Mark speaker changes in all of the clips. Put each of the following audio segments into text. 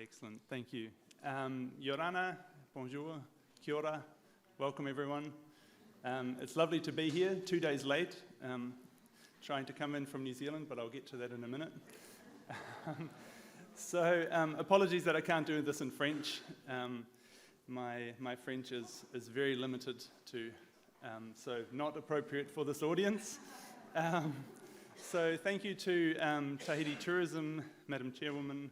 Speaker 1: Excellent, thank you. Yorana, bonjour, kia ora, welcome everyone. It's lovely to be here, 2 days late, trying to come in from New Zealand, but I'll get to that in a minute. Apologies that I can't do this in French. My French is very limited so not appropriate for this audience. So thank you to Tahiti Tourism, Madam Chairwoman,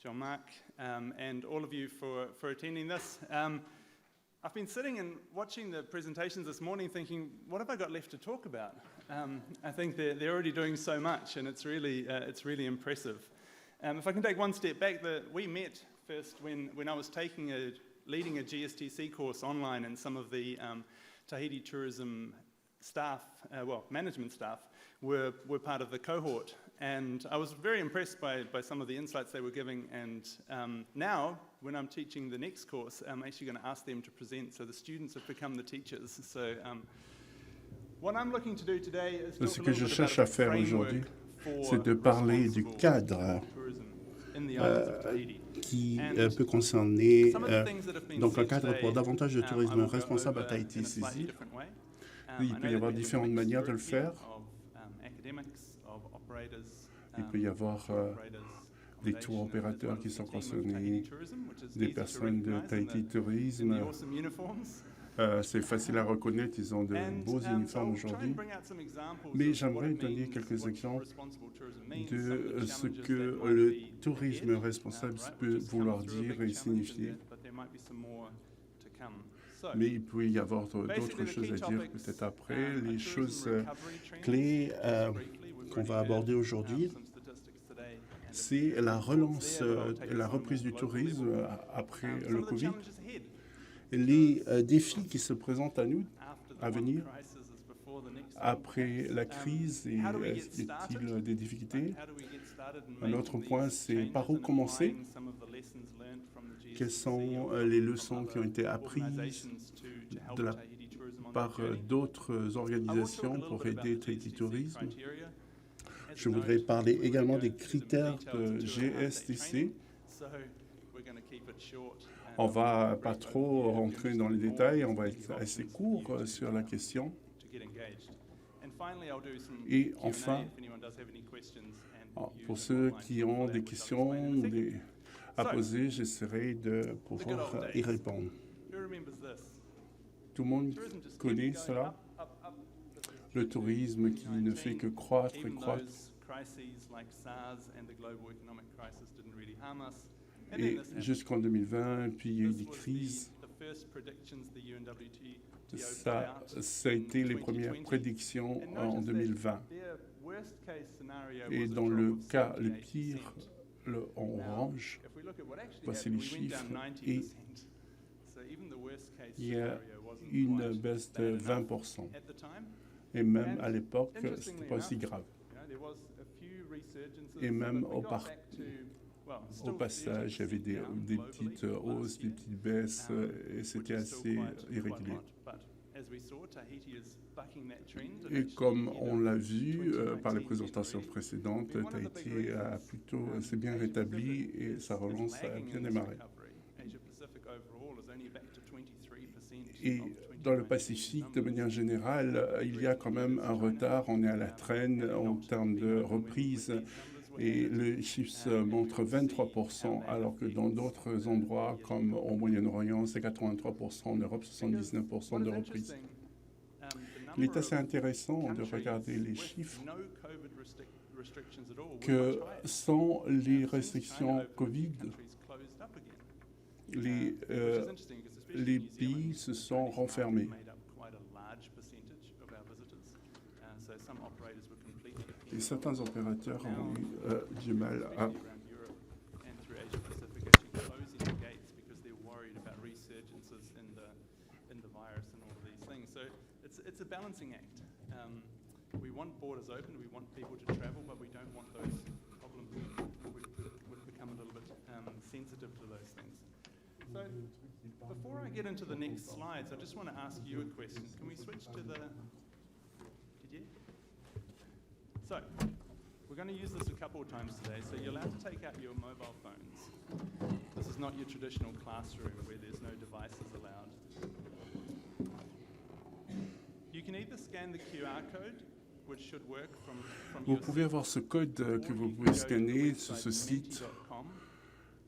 Speaker 1: Jean-Marc, and all of you for attending this. I've been sitting and watching the presentations this morning thinking, what have I got left to talk about? I think they're already doing so much, and it's really impressive. If I can take one step back, we met first when I was leading a GSTC course online, and some of the Tahiti Tourism staff, management staff, were part of the cohort. And I was very impressed by some of the insights they were giving, and now, when I'm teaching the next course, I'm actually going to ask them to present, so the students have become the teachers. So what I'm looking to do today is
Speaker 2: Ce que je cherche à faire aujourd'hui, c'est de parler du cadre qui peut concerner donc un cadre pour davantage de tourisme responsable à Tahiti-Sisi. Il peut y avoir différentes manières de le faire. Il peut y avoir des tours opérateurs qui sont concernés, des personnes de Tahiti Tourisme. C'est facile à reconnaître, ils ont de beaux uniformes aujourd'hui. Mais j'aimerais donner quelques exemples de ce que le tourisme responsable peut vouloir dire et signifier. Mais il peut y avoir d'autres choses à dire peut-être après. Les choses clés qu'on va aborder aujourd'hui, c'est la relance, la reprise du tourisme après le Covid, les défis qui se présentent à nous à venir après la crise, et y a-t-il des difficultés? Un autre point, c'est par où commencer? Quelles sont les leçons qui ont été apprises par d'autres organisations pour aider Tahiti Tourisme? Je voudrais parler également des critères de GSTC. On ne va pas trop rentrer dans les détails, on va être assez court sur la question. Et enfin, pour ceux qui ont des questions à poser, j'essaierai de pouvoir y répondre. Tout le monde connaît cela? Le tourisme qui ne fait que croître et croître. Et jusqu'en 2020, puis il y a eu des crises. Ça a été les premières prédictions en 2020. Et dans le cas le pire, en orange, voici les chiffres, et il y a une baisse de 20%. Et même à l'époque, ce n'était pas aussi grave. Et même au passage, il y avait des petites hausses, des petites baisses, et c'était assez irrégulier. Et comme on l'a vu par les présentations précédentes, Tahiti s'est bien rétabli et sa relance a bien démarré. Et dans le Pacifique, de manière générale, il y a quand même un retard. On est à la traîne en termes de reprise. Et le chiffre montre 23%, alors que dans d'autres endroits, comme au Moyen-Orient, c'est 83%, en Europe, 79% de reprise. Il est assez intéressant de regarder les chiffres que sans les restrictions Covid, les pays se sont renfermés. Et certains opérateurs ont eu du mal à... It's a balancing act. We want borders open, we want people to travel, but we don't want those problems. We've become a little bit sensitive to those things. So, before I get into the next slides, I just want to ask you a question. Can we switch to the... So, we're going to use this a couple of times today, so you're allowed to take out your mobile phones.
Speaker 1: is not your traditional classroom where there's no devices allowed. You can either scan the QR code, which should work from
Speaker 2: Vous
Speaker 1: your
Speaker 2: pouvez avoir ce code que vous pouvez scanner sur ce site
Speaker 1: menti.com.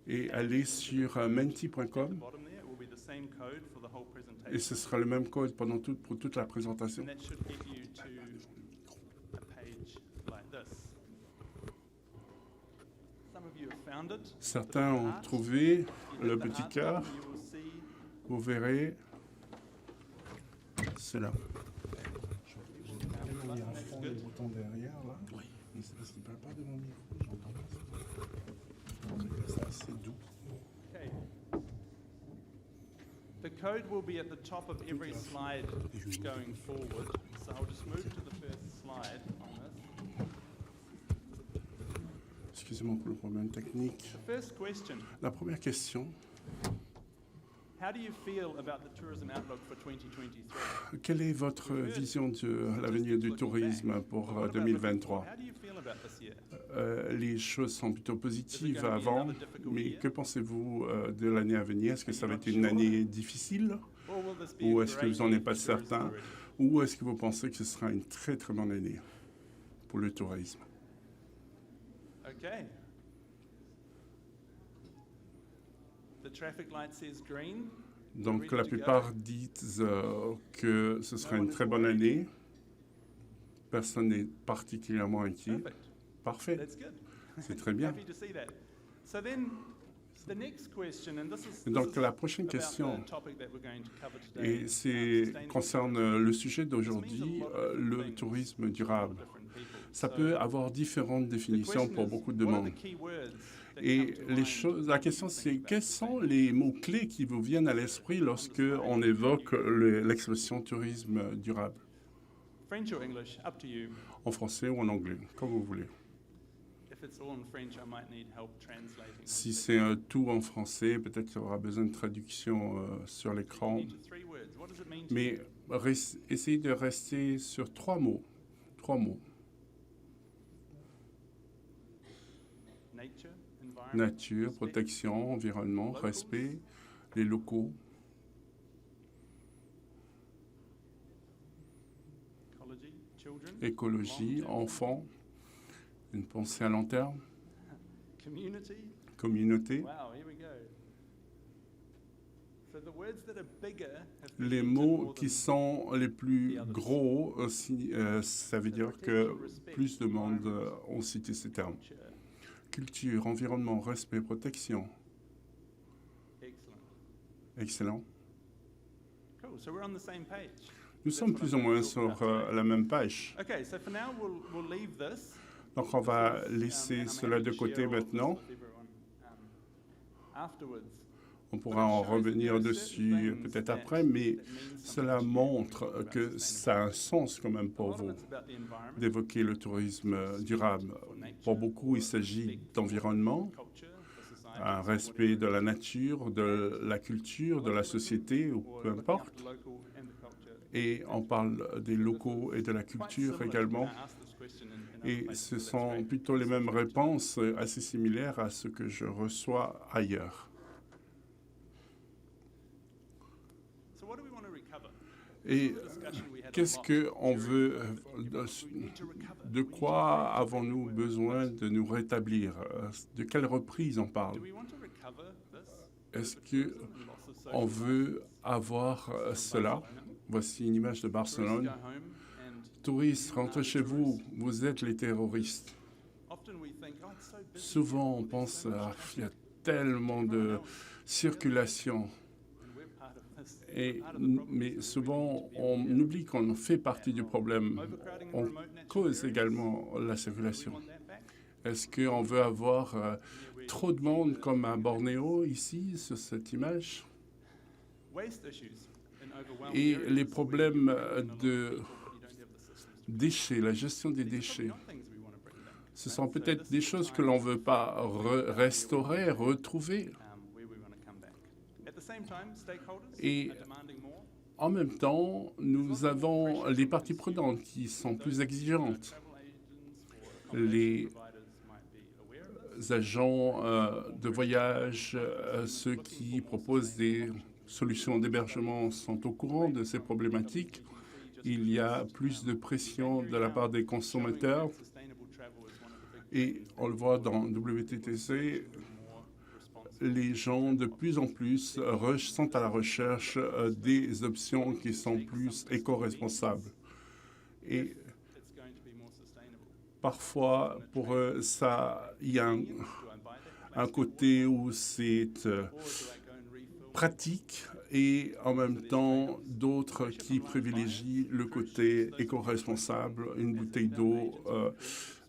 Speaker 2: et aller sur menti.com
Speaker 1: Bottom there, it will be the same code for the whole
Speaker 2: et ce
Speaker 1: presentation.
Speaker 2: sera le même code pour toute la présentation.
Speaker 1: And that should get you to a page like this. Some of you have found it.
Speaker 2: Certains ont trouvé
Speaker 1: You
Speaker 2: le
Speaker 1: hit the
Speaker 2: petit
Speaker 1: heart
Speaker 2: cœur.
Speaker 1: button, you will see
Speaker 2: Vous verrez, c'est là.
Speaker 1: That's good.
Speaker 2: derrière, là. Oui. Mais c'est parce qu'il ne parle pas de mon micro, j'entends pas. C'est assez doux.
Speaker 1: Okay. The code will be at the top of every slide going forward. So I'll just move to the first slide on this.
Speaker 2: Excusez-moi pour le problème technique.
Speaker 1: The first question,
Speaker 2: La première question,
Speaker 1: how do you feel about the tourism outlook for 2023?
Speaker 2: quelle est votre vision de l'avenir du tourisme pour
Speaker 1: What about
Speaker 2: 2023
Speaker 1: how do you feel about this year?
Speaker 2: Les choses sont plutôt positives avant, mais que pensez-vous de l'année à venir? Est-ce que ça va être une année difficile
Speaker 1: Or will this be
Speaker 2: ou
Speaker 1: a
Speaker 2: est-ce que
Speaker 1: great
Speaker 2: vous n'en
Speaker 1: year
Speaker 2: êtes pas
Speaker 1: for tourism
Speaker 2: certain
Speaker 1: already?
Speaker 2: ou est-ce que vous pensez que ce sera une très très bonne année pour le tourisme?
Speaker 1: Okay. The traffic light says green.
Speaker 2: Donc la plupart disent que ce sera une très bonne année. Personne n'est particulièrement inquiet.
Speaker 1: Perfect.
Speaker 2: Parfait,
Speaker 1: That's good.
Speaker 2: c'est très bien.
Speaker 1: Happy to see that. So then, the next question, and this
Speaker 2: Donc
Speaker 1: is
Speaker 2: la prochaine
Speaker 1: about
Speaker 2: question,
Speaker 1: the topic that we're going to cover today,
Speaker 2: et c'est
Speaker 1: sustainable
Speaker 2: concerne
Speaker 1: tourism.
Speaker 2: le sujet
Speaker 1: This means
Speaker 2: d'aujourd'hui,
Speaker 1: a lot of
Speaker 2: le
Speaker 1: different
Speaker 2: tourisme
Speaker 1: things to a lot
Speaker 2: durable.
Speaker 1: of different people.
Speaker 2: Ça
Speaker 1: So
Speaker 2: peut avoir différentes
Speaker 1: the
Speaker 2: définitions
Speaker 1: question
Speaker 2: pour
Speaker 1: is,
Speaker 2: beaucoup de
Speaker 1: what are
Speaker 2: monde.
Speaker 1: the key words that
Speaker 2: Et
Speaker 1: come to
Speaker 2: les
Speaker 1: mind
Speaker 2: choses, la
Speaker 1: when
Speaker 2: question
Speaker 1: you
Speaker 2: c'est
Speaker 1: think about
Speaker 2: quels sont
Speaker 1: sustainable
Speaker 2: les mots-clés qui vous viennent à l'esprit lorsque on évoque l'expression tourisme durable,
Speaker 1: French or English, up to you.
Speaker 2: en français ou en anglais, comme vous voulez.
Speaker 1: If it's all in French, I might need help translating.
Speaker 2: Si c'est un tout en français, peut-être qu'il y aura besoin de traduction sur l'écran.
Speaker 1: Each of 3 words. What does it mean to
Speaker 2: Mais
Speaker 1: you?
Speaker 2: essayez de rester sur 3 mots. 3 mots.
Speaker 1: Nature, environment,
Speaker 2: Nature,
Speaker 1: respect.
Speaker 2: protection, environnement, respect, les locaux,
Speaker 1: Ecology, children,
Speaker 2: écologie,
Speaker 1: long-term,
Speaker 2: enfants, une pensée à long terme,
Speaker 1: community.
Speaker 2: communauté.
Speaker 1: Wow, here we go. So the words that are bigger have been
Speaker 2: Les
Speaker 1: entered
Speaker 2: mots
Speaker 1: more
Speaker 2: qui
Speaker 1: than
Speaker 2: sont les plus gros, ça veut dire que plus de monde ont cité ces termes.
Speaker 1: culture.
Speaker 2: Culture, environnement, respect, protection.
Speaker 1: Excellent.
Speaker 2: Excellent.
Speaker 1: Cool. So we're on the same page.
Speaker 2: Nous sommes plus ou moins sur la même page.
Speaker 1: Okay, so for now we'll leave this.
Speaker 2: Donc on va
Speaker 1: This is,
Speaker 2: laisser
Speaker 1: and I'm
Speaker 2: cela
Speaker 1: happy
Speaker 2: de
Speaker 1: to
Speaker 2: côté
Speaker 1: share all of this
Speaker 2: maintenant.
Speaker 1: with everyone, afterwards.
Speaker 2: On pourra en revenir dessus peut-être après, mais cela montre que ça a un sens quand même pour vous d'évoquer le tourisme durable. Pour beaucoup, il s'agit d'environnement, un respect de la nature, de la culture, de la société, ou peu importe. Et on parle des locaux et de la culture également. Et ce sont plutôt les mêmes réponses assez similaires à ce que je reçois ailleurs. Et qu'est-ce qu'on veut, de quoi avons-nous besoin de nous rétablir? De quelle reprise on parle? Est-ce qu'on veut avoir cela? Voici une image de Barcelone. Touristes, rentrez chez vous, vous êtes les terroristes. Souvent, on pense qu'il y a tellement de circulation. Mais souvent, on oublie qu'on fait partie du problème. On cause également la circulation. Est-ce qu'on veut avoir trop de monde comme à Bornéo, ici, sur cette image? Et les problèmes de déchets, la gestion des déchets, ce sont peut-être des choses que l'on ne veut pas restaurer, retrouver. Et en même temps, nous avons les parties prenantes qui sont plus exigeantes. Les agents de voyage, ceux qui proposent des solutions d'hébergement sont au courant de ces problématiques. Il y a plus de pression de la part des consommateurs et on le voit dans WTTC, les gens de plus en plus sont à la recherche des options qui sont plus éco-responsables. Et parfois, pour eux, il y a un côté où c'est pratique et en même temps d'autres qui privilégient le côté éco-responsable, une bouteille d'eau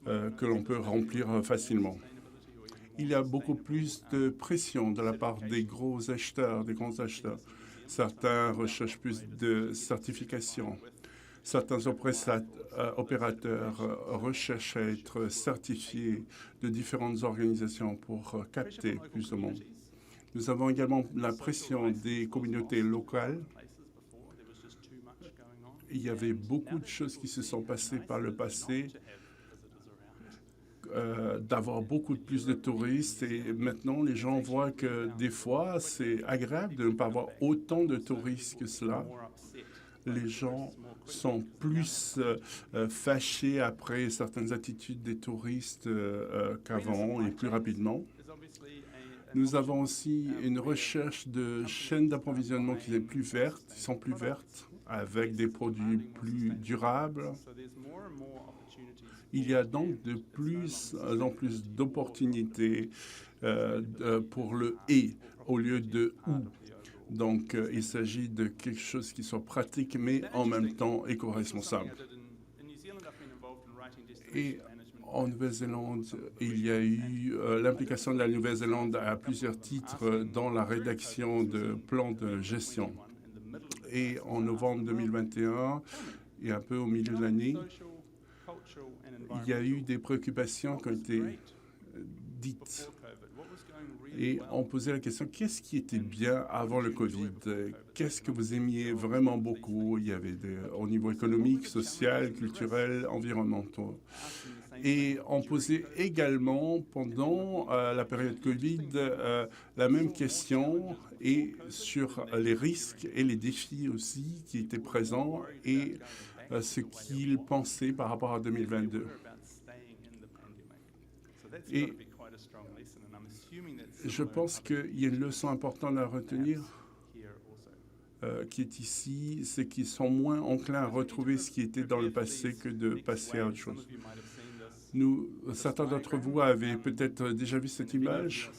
Speaker 2: que l'on peut remplir facilement. Il y a beaucoup plus de pression de la part des gros acheteurs, des grands acheteurs. Certains recherchent plus de certification. Certains opérateurs recherchent à être certifiés de différentes organisations pour capter plus de monde. Nous avons également la pression des communautés locales. Il y avait beaucoup de choses qui se sont passées par le passé, d'avoir beaucoup plus de touristes et maintenant les gens voient que des fois c'est agréable de ne pas avoir autant de touristes que cela. Les gens sont plus fâchés après certaines attitudes des touristes qu'avant et plus rapidement. Nous avons aussi une recherche de chaînes d'approvisionnement qui sont plus vertes, avec des produits plus durables. Il y a donc de plus en plus d'opportunités pour le « et » au lieu de « ou ». Donc, il s'agit de quelque chose qui soit pratique, mais en même temps éco-responsable. Et en Nouvelle-Zélande, il y a eu l'implication de la Nouvelle-Zélande à plusieurs titres dans la rédaction de plans de gestion. Et en novembre 2021, et un peu au milieu de l'année, il y a eu des préoccupations qui ont été dites. Et on posait la question, qu'est-ce qui était bien avant le Covid? Qu'est-ce que vous aimiez vraiment beaucoup? Il y avait au niveau économique, social, culturel, environnemental. Et on posait également, pendant la période Covid, la même question et sur les risques et les défis aussi qui étaient présents et ce qu'ils pensaient par rapport à 2022. Et je pense qu'il y a une leçon importante à retenir qui est ici, c'est qu'ils sont moins enclins à retrouver ce qui était dans le passé que de passer à autre chose. Certains d'entre vous avaient peut-être déjà vu cette image.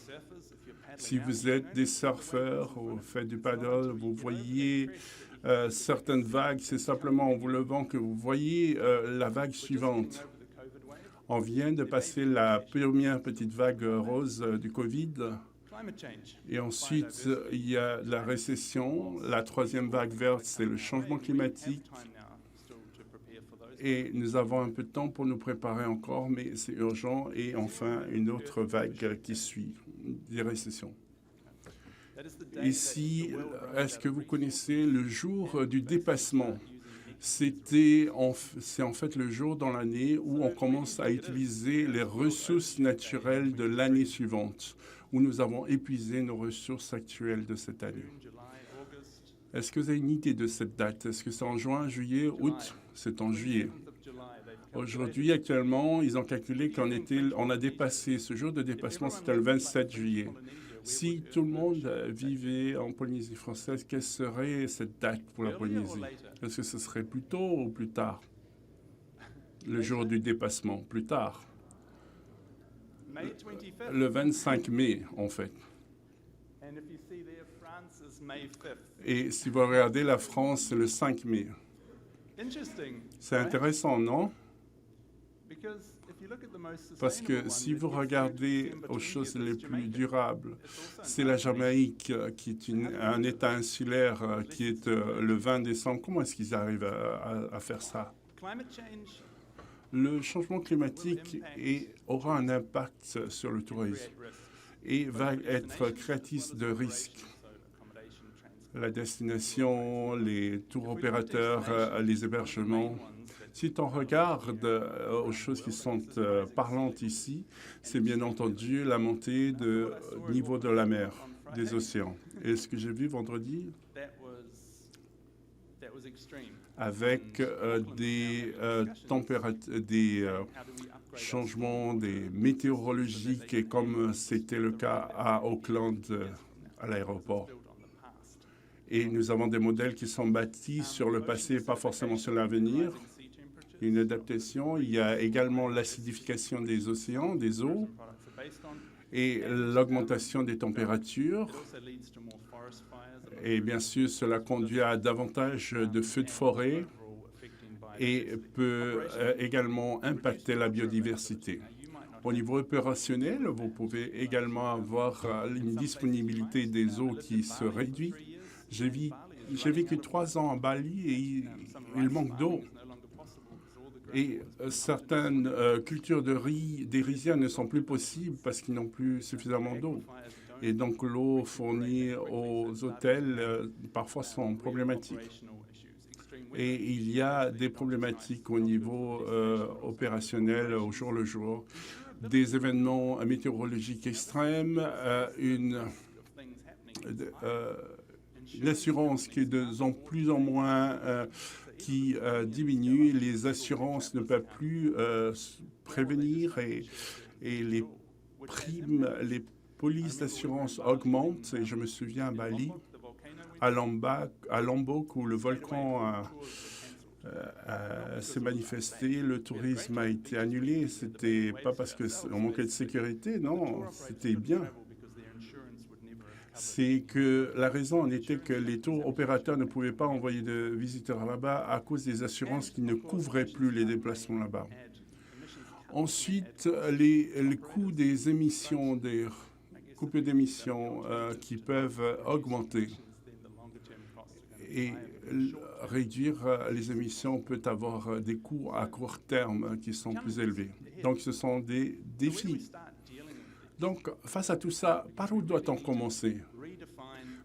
Speaker 2: Si vous êtes des surfeurs ou faites du paddle, vous voyez certaines vagues, c'est simplement en vous levant que vous voyez la vague suivante. On vient de passer la première petite vague rose du Covid. Et ensuite, il y a la récession. La troisième vague verte, c'est le changement climatique. Et nous avons un peu de temps pour nous préparer encore, mais c'est urgent. Et enfin, une autre vague qui suit, des récessions. Ici, est-ce que vous connaissez le jour du dépassement? C'est en fait le jour dans l'année où on commence à utiliser les ressources naturelles de l'année suivante, où nous avons épuisé nos ressources actuelles de cette année. Est-ce que vous avez une idée de cette date? Est-ce que c'est en juin, juillet, août? C'est en juillet. Aujourd'hui, actuellement, ils ont calculé qu'on a dépassé, ce jour de dépassement, c'était le 27 juillet. Si tout le monde vivait en Polynésie française, quelle serait cette date pour la Polynésie? Est-ce que ce serait plus tôt ou plus tard? Le jour du dépassement, plus tard. Le 25 mai, en fait. Et si vous regardez la France, c'est le 5 mai. C'est intéressant, non? Parce que si vous regardez aux choses les plus durables, c'est la Jamaïque qui est un État insulaire qui est le 20 décembre. Comment est-ce qu'ils arrivent à faire ça? Le changement climatique aura un impact sur le tourisme et va être créatrice de risques. La destination, les tours opérateurs, les hébergements, Si on regarde aux choses qui sont parlantes ici, c'est bien entendu la montée du niveau de la mer, des océans. Et ce que j'ai vu vendredi, avec des changements des météorologiques, et comme c'était le cas à Auckland, à l'aéroport. Et nous avons des modèles qui sont bâtis sur le passé, pas forcément sur l'avenir. Une adaptation. Il y a également l'acidification des océans, des eaux, et l'augmentation des températures. Et bien sûr, cela conduit à davantage de feux de forêt et peut également impacter la biodiversité. Au niveau opérationnel, vous pouvez également avoir une disponibilité des eaux qui se réduit. J'ai vécu 3 ans à Bali et il manque d'eau. Et certaines cultures de riz, des rizières ne sont plus possibles parce qu'ils n'ont plus suffisamment d'eau. Et donc l'eau fournie aux hôtels parfois sont problématiques. Et il y a des problématiques au niveau opérationnel au jour le jour, des événements météorologiques extrêmes, une assurance qui est de plus en moins qui diminue. Les assurances ne peuvent plus prévenir et les primes, les polices d'assurance augmentent. Et je me souviens à Bali, à Lombok, où le volcan s'est manifesté, le tourisme a été annulé. C'était pas parce qu'on manquait de sécurité, non, c'était bien. C'est que la raison en était que les tours opérateurs ne pouvaient pas envoyer de visiteurs là-bas à cause des assurances qui ne couvraient plus les déplacements là-bas. Ensuite, les coûts des émissions, des coupes d'émissions qui peuvent augmenter. Et réduire les émissions peut avoir des coûts à court terme qui sont plus élevés. Donc, ce sont des défis. Donc, face à tout ça, par où doit-on commencer?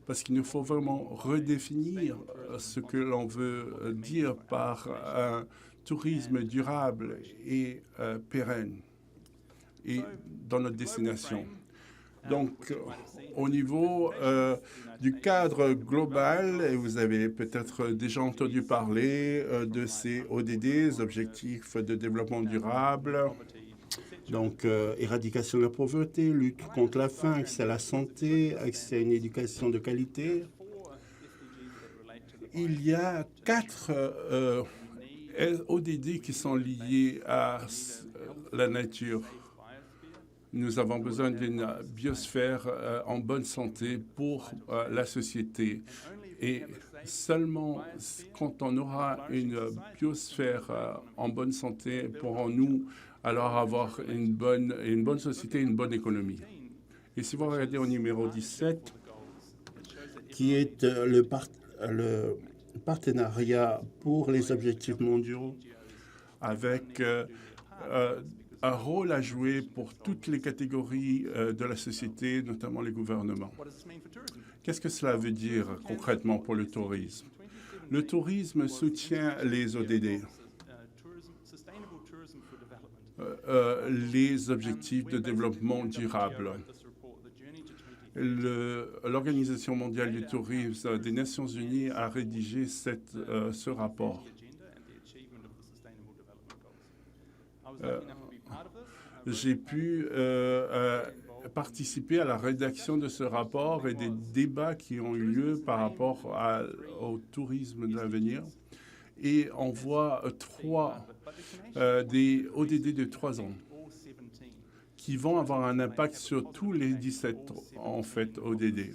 Speaker 2: Parce qu'il nous faut vraiment redéfinir ce que l'on veut dire par un tourisme durable et pérenne et dans notre destination. Donc, au niveau du cadre global, et vous avez peut-être déjà entendu parler de ces ODD, Objectifs de développement durable. Donc, éradication de la pauvreté, lutte contre la faim, accès à la santé, accès à une éducation de qualité. Il y a 4 ODD qui sont liés à la nature. Nous avons besoin d'une biosphère en bonne santé pour la société. Et seulement quand on aura une biosphère en bonne santé, pourrons-nous alors avoir une bonne société, une bonne économie. Et si vous regardez au numéro 17, qui est le partenariat pour les objectifs mondiaux, avec un rôle à jouer pour toutes les catégories de la société, notamment les gouvernements. Qu'est-ce que cela veut dire concrètement pour le tourisme? Le tourisme soutient les ODD. Les objectifs de développement durable. L'Organisation mondiale du tourisme des Nations unies a rédigé ce rapport. J'ai pu participer à la rédaction de ce rapport et des débats qui ont eu lieu par rapport au tourisme de l'avenir. Et on voit des ODD de 3 ans qui vont avoir un impact sur tous les 17, en fait, ODD.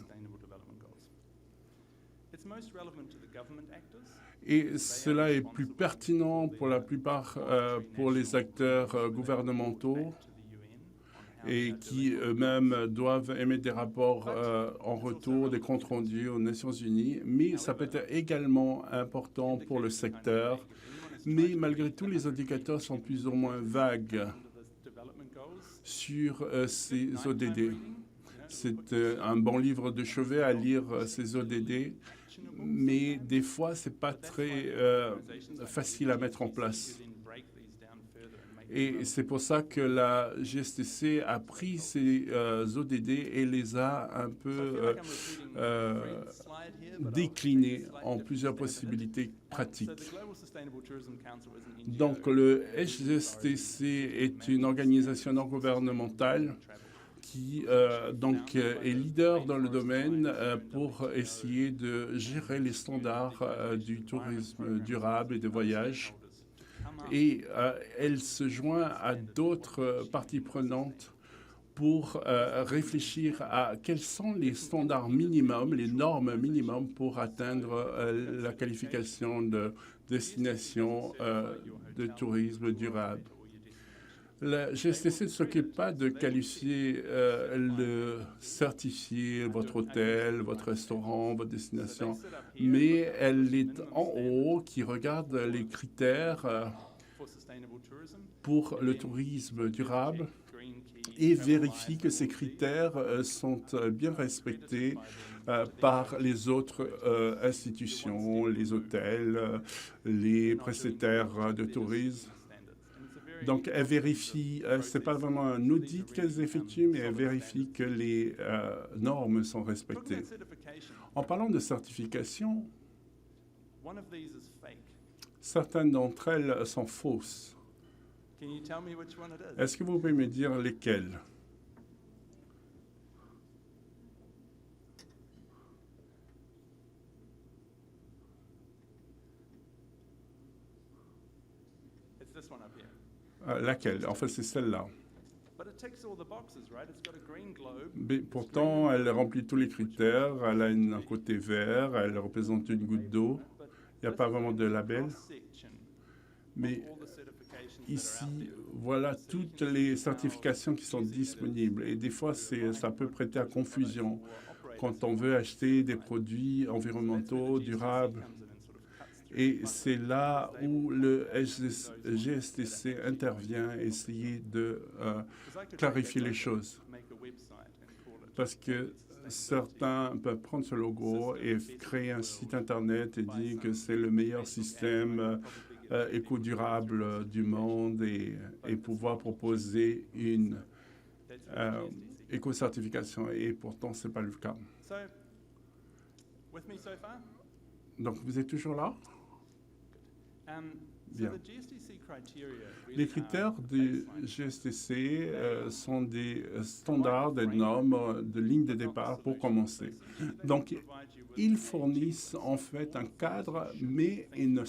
Speaker 2: Et cela est plus pertinent pour la plupart pour les acteurs gouvernementaux et qui eux-mêmes doivent émettre des rapports en retour, des comptes rendus aux Nations Unies, mais ça peut être également important pour le secteur. Mais malgré tout, les indicateurs sont plus ou moins vagues sur ces ODD. C'est un bon livre de chevet à lire, ces ODD, mais des fois, ce n'est pas très facile à mettre en place. Et c'est pour ça que la GSTC a pris ces ODD et les a un peu déclinés en plusieurs possibilités pratiques. Donc, le HSTC est une organisation non gouvernementale qui est leader dans le domaine pour essayer de gérer les standards du tourisme durable et de voyage. Et elle se joint à d'autres parties prenantes pour réfléchir à quels sont les standards minimums, les normes minimums pour atteindre la qualification de destination de tourisme durable. La GSTC ne s'occupe pas de qualifier, certifier votre hôtel, votre restaurant, votre destination, mais elle est en haut qui regarde les critères pour le tourisme durable et vérifie que ces critères sont bien respectés par les autres institutions, les hôtels, les prestataires de tourisme. Donc, elle vérifie, ce n'est pas vraiment un audit qu'elles effectuent, mais elle vérifie que les normes sont respectées. En parlant de certification, certaines d'entre elles sont fausses. Est-ce que vous pouvez me dire lesquelles? Laquelle? En fait, c'est celle-là. Mais pourtant, elle remplit tous les critères. Elle a un côté vert, elle représente une goutte d'eau. Il n'y a pas vraiment de label. Mais ici, voilà toutes les certifications qui sont disponibles. Et des fois, ça peut prêter à confusion quand on veut acheter des produits environnementaux, durables. Et c'est là où le GSTC intervient, essayer de clarifier les choses. Parce que certains peuvent prendre ce logo et créer un site Internet et dire que c'est le meilleur système éco-durable du monde et pouvoir proposer une éco-certification. Et pourtant, ce n'est pas le cas. Donc, vous êtes toujours là? Bien. Les critères du GSTC sont des standards, des normes de ligne de départ pour commencer. Donc, ils fournissent en fait un cadre, mais ils ne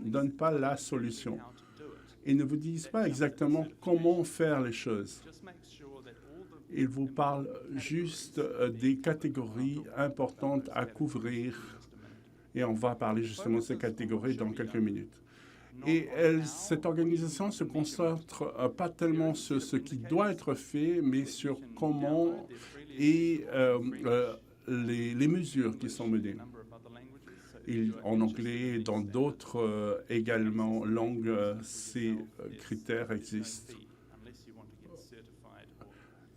Speaker 2: donnent pas la solution. Ils ne vous disent pas exactement comment faire les choses. Ils vous parlent juste des catégories importantes à couvrir. Et on va parler justement de ces catégories dans quelques minutes. Et cette organisation se concentre pas tellement sur ce qui doit être fait, mais sur comment et les mesures qui sont menées. En anglais et dans d'autres également langues, ces critères existent.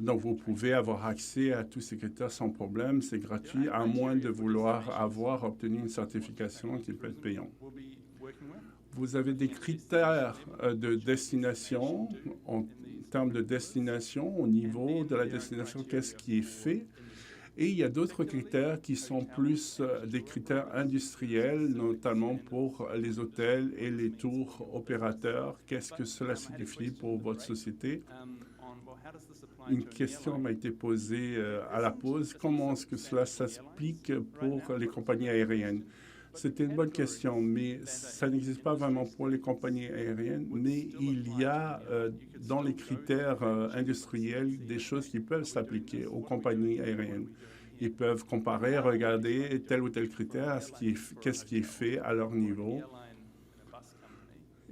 Speaker 2: Donc, vous pouvez avoir accès à tous ces critères sans problème. C'est gratuit, à moins de vouloir avoir obtenu une certification qui peut être payante. Vous avez des critères de destination, en termes de destination, au niveau de la destination, qu'est-ce qui est fait. Et il y a d'autres critères qui sont plus des critères industriels, notamment pour les hôtels et les tours opérateurs. Qu'est-ce que cela signifie pour votre société? Une question m'a été posée à la pause. Comment est-ce que cela s'applique pour les compagnies aériennes? C'était une bonne question, mais ça n'existe pas vraiment pour les compagnies aériennes, mais il y a dans les critères industriels des choses qui peuvent s'appliquer aux compagnies aériennes. Ils peuvent comparer, regarder tel ou tel critère, qu'est-ce qui est fait à leur niveau.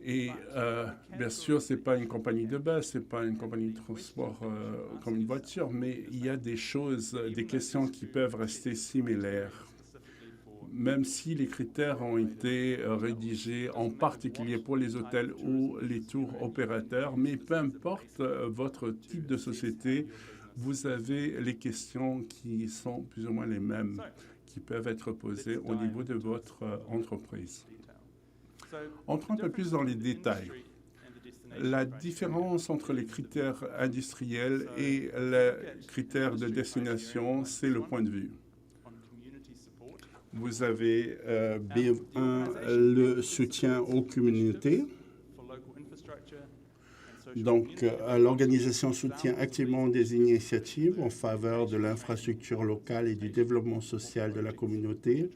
Speaker 2: Et bien sûr, ce n'est pas une compagnie de bus, ce n'est pas une compagnie de transport comme une voiture, mais il y a des choses, des questions qui peuvent rester similaires. Même si les critères ont été rédigés en particulier pour les hôtels ou les tours opérateurs, mais peu importe votre type de société, vous avez les questions qui sont plus ou moins les mêmes, qui peuvent être posées au niveau de votre entreprise. Entrons un peu plus dans les détails. La différence entre les critères industriels et les critères de destination, c'est le point de vue. Vous avez B1, le soutien aux communautés. Donc, l'organisation soutient activement des initiatives en faveur de l'infrastructure locale et du développement social de la communauté.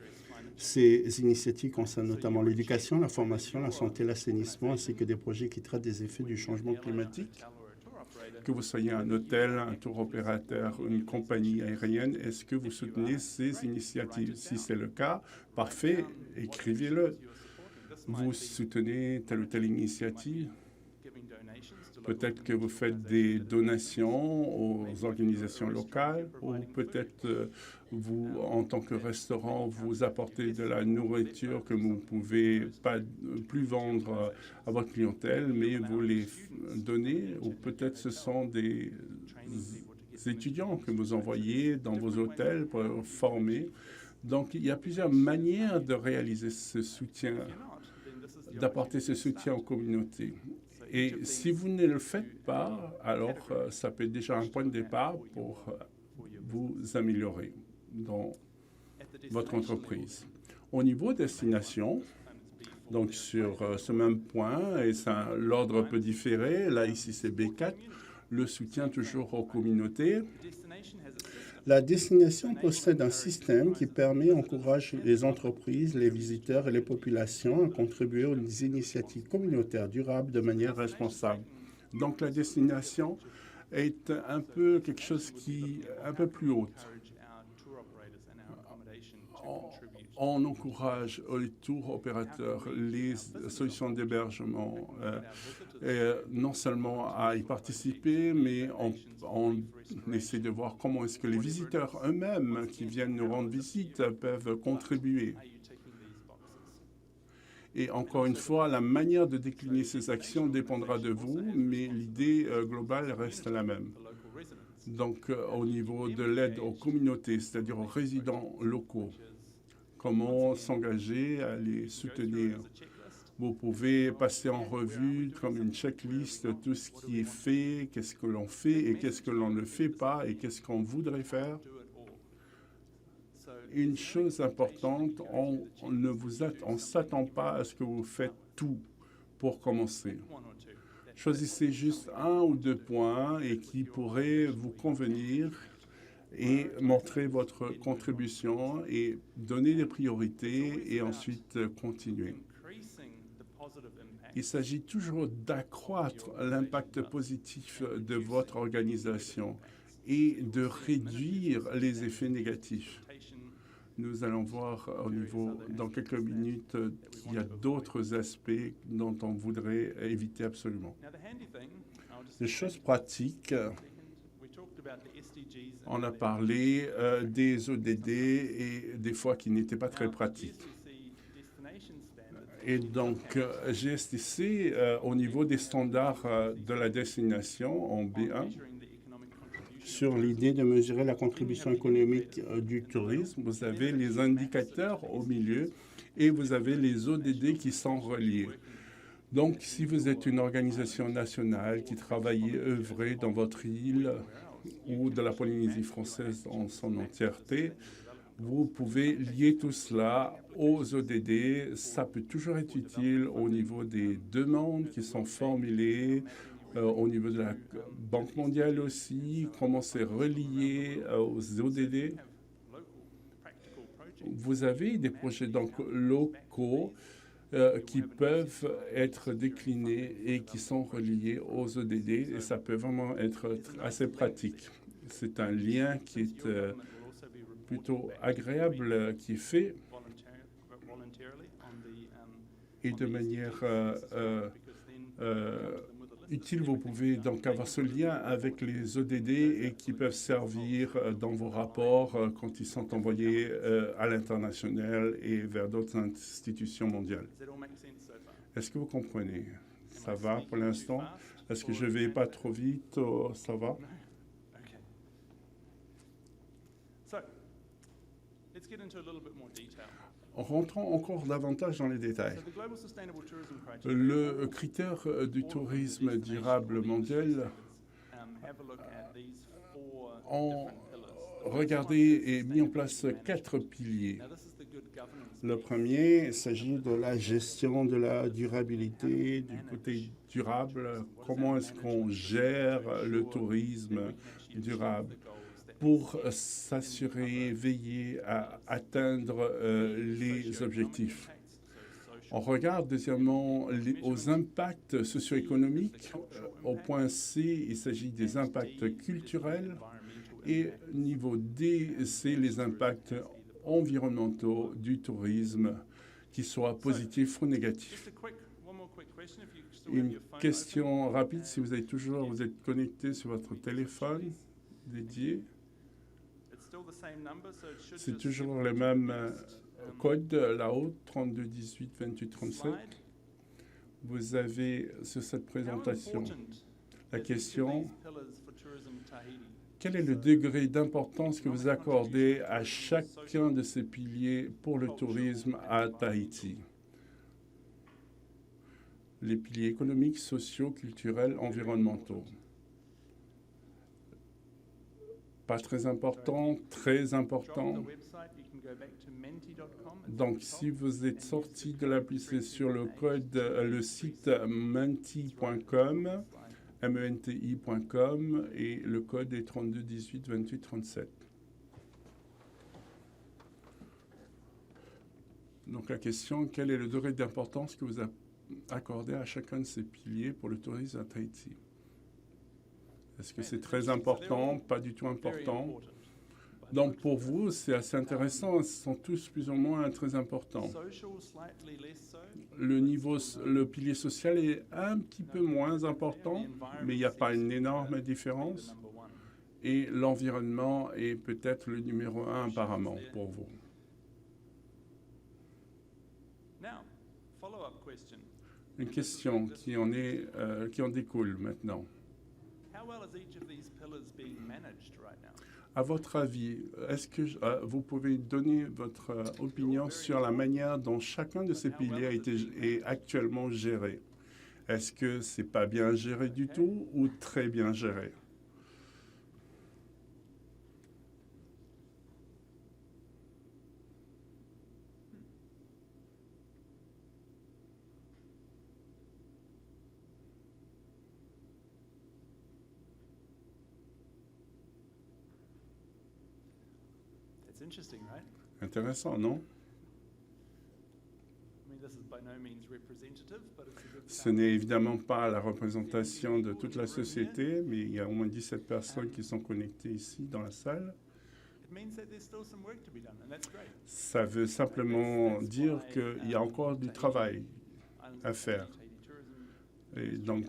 Speaker 2: Ces initiatives concernent notamment l'éducation, la formation, la santé, l'assainissement, ainsi que des projets qui traitent des effets du changement climatique. Que vous soyez un hôtel, un tour opérateur, une compagnie aérienne, est-ce que vous soutenez ces initiatives? Si c'est le cas, parfait, écrivez-le. Vous soutenez telle ou telle initiative? Peut-être que vous faites des donations aux organisations locales ou peut-être vous, en tant que restaurant, vous apportez de la nourriture que vous ne pouvez pas plus vendre à votre clientèle, mais vous les donnez ou peut-être ce sont des étudiants que vous envoyez dans vos hôtels pour former. Donc, il y a plusieurs manières de réaliser ce soutien, d'apporter ce soutien aux communautés. Et si vous ne le faites pas, alors ça peut être déjà un point de départ pour vous améliorer dans votre entreprise. Au niveau destination, donc sur ce même point, et l'ordre peut différer, là ici c'est B4, le soutien toujours aux communautés. La destination possède un système qui permet et encourage les entreprises, les visiteurs et les populations à contribuer aux initiatives communautaires durables de manière responsable. Donc la destination est un peu quelque chose qui est un peu plus haute. On encourage les tours opérateurs, les solutions d'hébergement, non seulement à y participer, mais on essaie de voir comment est-ce que les visiteurs eux-mêmes qui viennent nous rendre visite peuvent contribuer. Et encore une fois, la manière de décliner ces actions dépendra de vous, mais l'idée globale reste la même. Donc, au niveau de l'aide aux communautés, c'est-à-dire aux résidents locaux, comment s'engager à les soutenir. Vous pouvez passer en revue comme une checklist tout ce qui est fait, qu'est-ce que l'on fait et qu'est-ce que l'on ne fait pas et qu'est-ce qu'on voudrait faire. Une chose importante, on ne s'attend pas à ce que vous faites tout pour commencer. Choisissez juste un ou deux points et qui pourraient vous convenir et montrer votre contribution et donner des priorités et ensuite continuer. Il s'agit toujours d'accroître l'impact positif de votre organisation et de réduire les effets négatifs. Nous allons voir au niveau, dans quelques minutes, qu'il y a d'autres aspects dont on voudrait éviter absolument. Les choses pratiques, on a parlé des ODD et des fois qui n'étaient pas très pratiques. Et donc, GSTC, au niveau des standards de la destination en B1, sur l'idée de mesurer la contribution économique du tourisme, vous avez les indicateurs au milieu et vous avez les ODD qui sont reliés. Donc, si vous êtes une organisation nationale qui travaille et œuvre dans votre île ou de la Polynésie française en son entièreté, vous pouvez lier tout cela aux ODD. Ça peut toujours être utile au niveau des demandes qui sont formulées, au niveau de la Banque mondiale aussi, comment c'est relié aux ODD. Vous avez des projets donc locaux qui peuvent être déclinés et qui sont reliés aux ODD et ça peut vraiment être assez pratique. C'est un lien qui est plutôt agréable qui est fait et de manière utile, vous pouvez donc avoir ce lien avec les ODD et qui peuvent servir dans vos rapports quand ils sont envoyés à l'international et vers d'autres institutions mondiales. Est-ce que vous comprenez? Ça va pour l'instant? Est-ce que je ne vais pas trop vite? Ça va?
Speaker 1: So, let's get into a little bit more detail.
Speaker 2: Rentrons encore davantage dans les détails.
Speaker 1: So the Global Sustainable Tourism Criteria,
Speaker 2: Le critère du tourisme durable mondial
Speaker 1: have a look at these four
Speaker 2: ont
Speaker 1: different pillars.
Speaker 2: regardé et mis en place 4 piliers.
Speaker 1: Now, this is the good governance.
Speaker 2: Le premier, il s'agit de la gestion de la durabilité, du côté durable. Comment est-ce qu'on gère le tourisme durable pour s'assurer, veiller à atteindre les objectifs. On regarde deuxièmement aux impacts socio-économiques. Au point C, il s'agit des impacts culturels. Et niveau D, c'est les impacts environnementaux du tourisme, qu'ils soient positifs ou négatifs. Une question rapide, si vous êtes connecté sur votre téléphone dédié. C'est toujours le même code là-haut, 32 18 28 37. Vous avez sur cette présentation la question: quel est le degré d'importance que vous accordez à chacun de ces piliers pour le tourisme à Tahiti? Les piliers économiques, sociaux, culturels, environnementaux. Pas très important, très important. Donc, si vous êtes sorti de l'application sur le site menti.com, menti.com, et le code est 32 18 28 37. Donc, la question: quel est le degré d'importance que vous accordez à chacun de ces piliers pour le tourisme à Tahiti? Est-ce que c'est très important? Pas du tout important. Donc, pour vous, c'est assez intéressant. Ils sont tous plus ou moins très importants. Le pilier social est un petit peu moins important, mais il n'y a pas une énorme différence. Et l'environnement est peut-être le numéro 1 apparemment pour vous. Une question qui en découle maintenant. À votre avis, est-ce que vous pouvez donner votre opinion sur la manière dont chacun de ces piliers est actuellement géré? Est-ce que c'est pas bien géré du tout ou très bien géré? Intéressant, non? Ce n'est évidemment pas la représentation de toute la société, mais il y a au moins 17 personnes qui sont connectées ici dans la salle. Ça veut simplement dire qu'il y a encore du travail à faire. Et donc,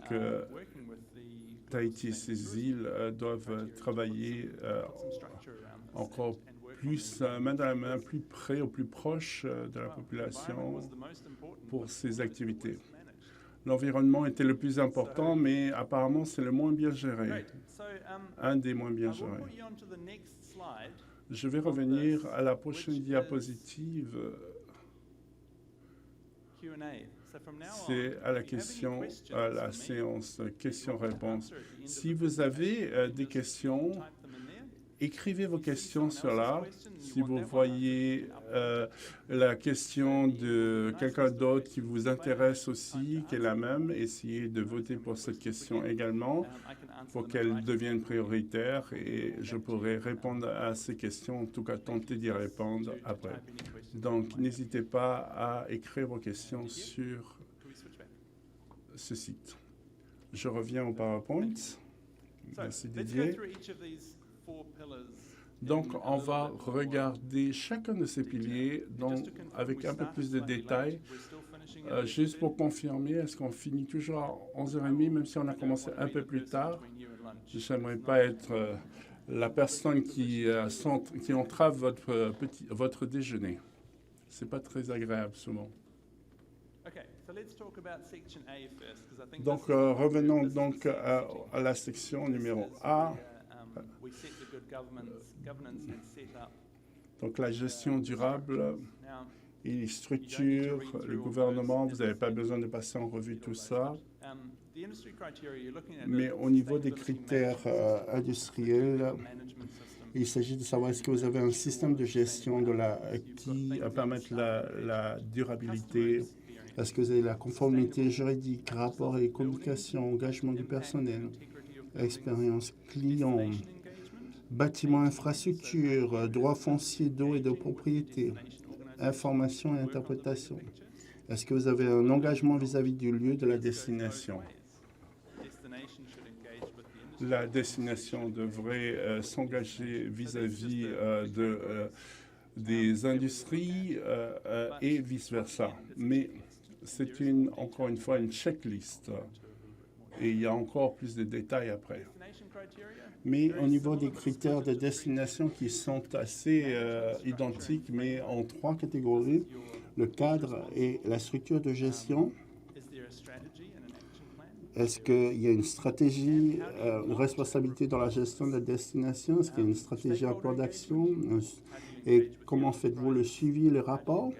Speaker 2: Tahiti et ses îles doivent travailler encore plus main dans la main, plus près ou plus proche de la population pour ces activités. L'environnement était le plus important, mais apparemment c'est le moins bien géré, un des moins bien gérés. Je vais revenir à la prochaine diapositive. C'est à la séance questions-réponses. Si vous avez des questions, écrivez vos questions sur là. Si vous voyez la question de quelqu'un d'autre qui vous intéresse aussi, qui est la même, essayez de voter pour cette question également pour qu'elle devienne prioritaire et je pourrai répondre à ces questions, en tout cas tenter d'y répondre après. Donc, n'hésitez pas à écrire vos questions sur ce site. Je reviens au PowerPoint. Merci Didier. Donc, on va regarder chacun de ces piliers avec un peu plus de détails. Juste pour confirmer, est-ce qu'on finit toujours à 11h30, même si on a commencé un peu plus tard? Je n'aimerais pas être la personne qui entrave votre déjeuner. Ce n'est pas très agréable souvent. Donc, revenons donc à la section numéro A.
Speaker 1: we set the good governance and set up.
Speaker 2: Donc la gestion durable
Speaker 1: Now,
Speaker 2: et les structures, le gouvernement, vous n'avez pas besoin de passer en revue tout ça.
Speaker 1: the industry criteria you're looking at
Speaker 2: Mais au niveau des critères industriels, il s'agit de savoir est-ce que vous avez un système de gestion qui permet la durabilité. Est-ce que vous avez la conformité juridique, rapport et communication, engagement du personnel, expérience client, bâtiment infrastructure, droit foncier d'eau et de propriété, information et interprétation. Est-ce que vous avez un engagement vis-à-vis du lieu de la destination? La destination devrait s'engager vis-à-vis des industries et vice-versa. Mais c'est encore une fois une checklist et il y a encore plus de détails après. Mais au niveau des critères de destination qui sont assez identiques, mais en 3 catégories, le cadre et la structure de gestion. Est-ce qu'il y a une stratégie, une responsabilité dans la gestion de la destination? Est-ce qu'il y a une stratégie à plan d'action? Et comment faites-vous le suivi et les rapports?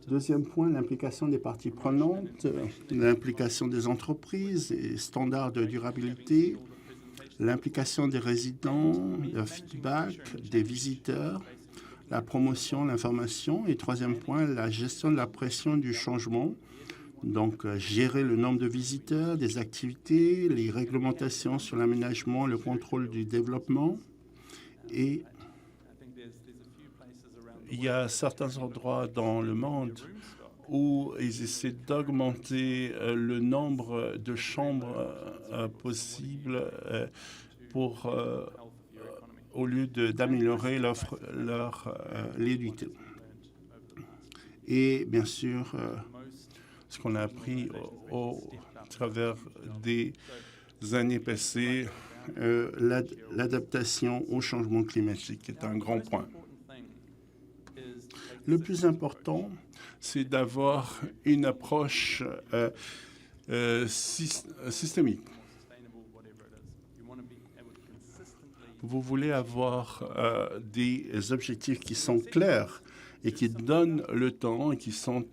Speaker 2: Deuxième point, l'implication des parties prenantes, l'implication des entreprises et standards de durabilité, l'implication des résidents, le feedback des visiteurs, la promotion, l'information. Et troisième point, la gestion de la pression du changement. Donc, gérer le nombre de visiteurs, des activités, les réglementations sur l'aménagement, le contrôle du développement. Et il y a certains endroits dans le monde où ils essaient d'augmenter le nombre de chambres possibles au lieu d'améliorer l'équité. Et bien sûr, ce qu'on a appris au travers des années passées, l'adaptation au changement climatique est un grand point. Le plus important, c'est d'avoir une approche systémique. Vous voulez avoir des objectifs qui sont clairs et qui donnent le temps et qui sont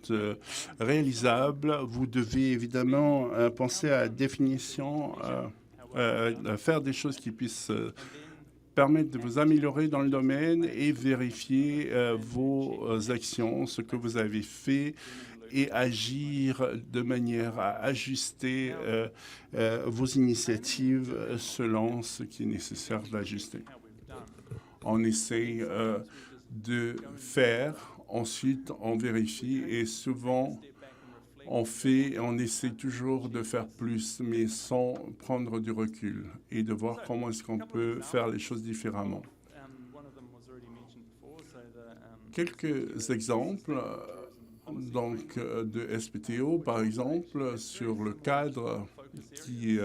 Speaker 2: réalisables. Vous devez évidemment penser à la définition, faire des choses qui puissent permettre de vous améliorer dans le domaine et vérifier vos actions, ce que vous avez fait et agir de manière à ajuster vos initiatives selon ce qui est nécessaire d'ajuster. On essaye de faire, ensuite on vérifie et souvent on essaie toujours de faire plus, mais sans prendre du recul et de voir comment est-ce qu'on peut faire les choses différemment. Quelques exemples donc, de SPTO, par exemple, sur le cadre qui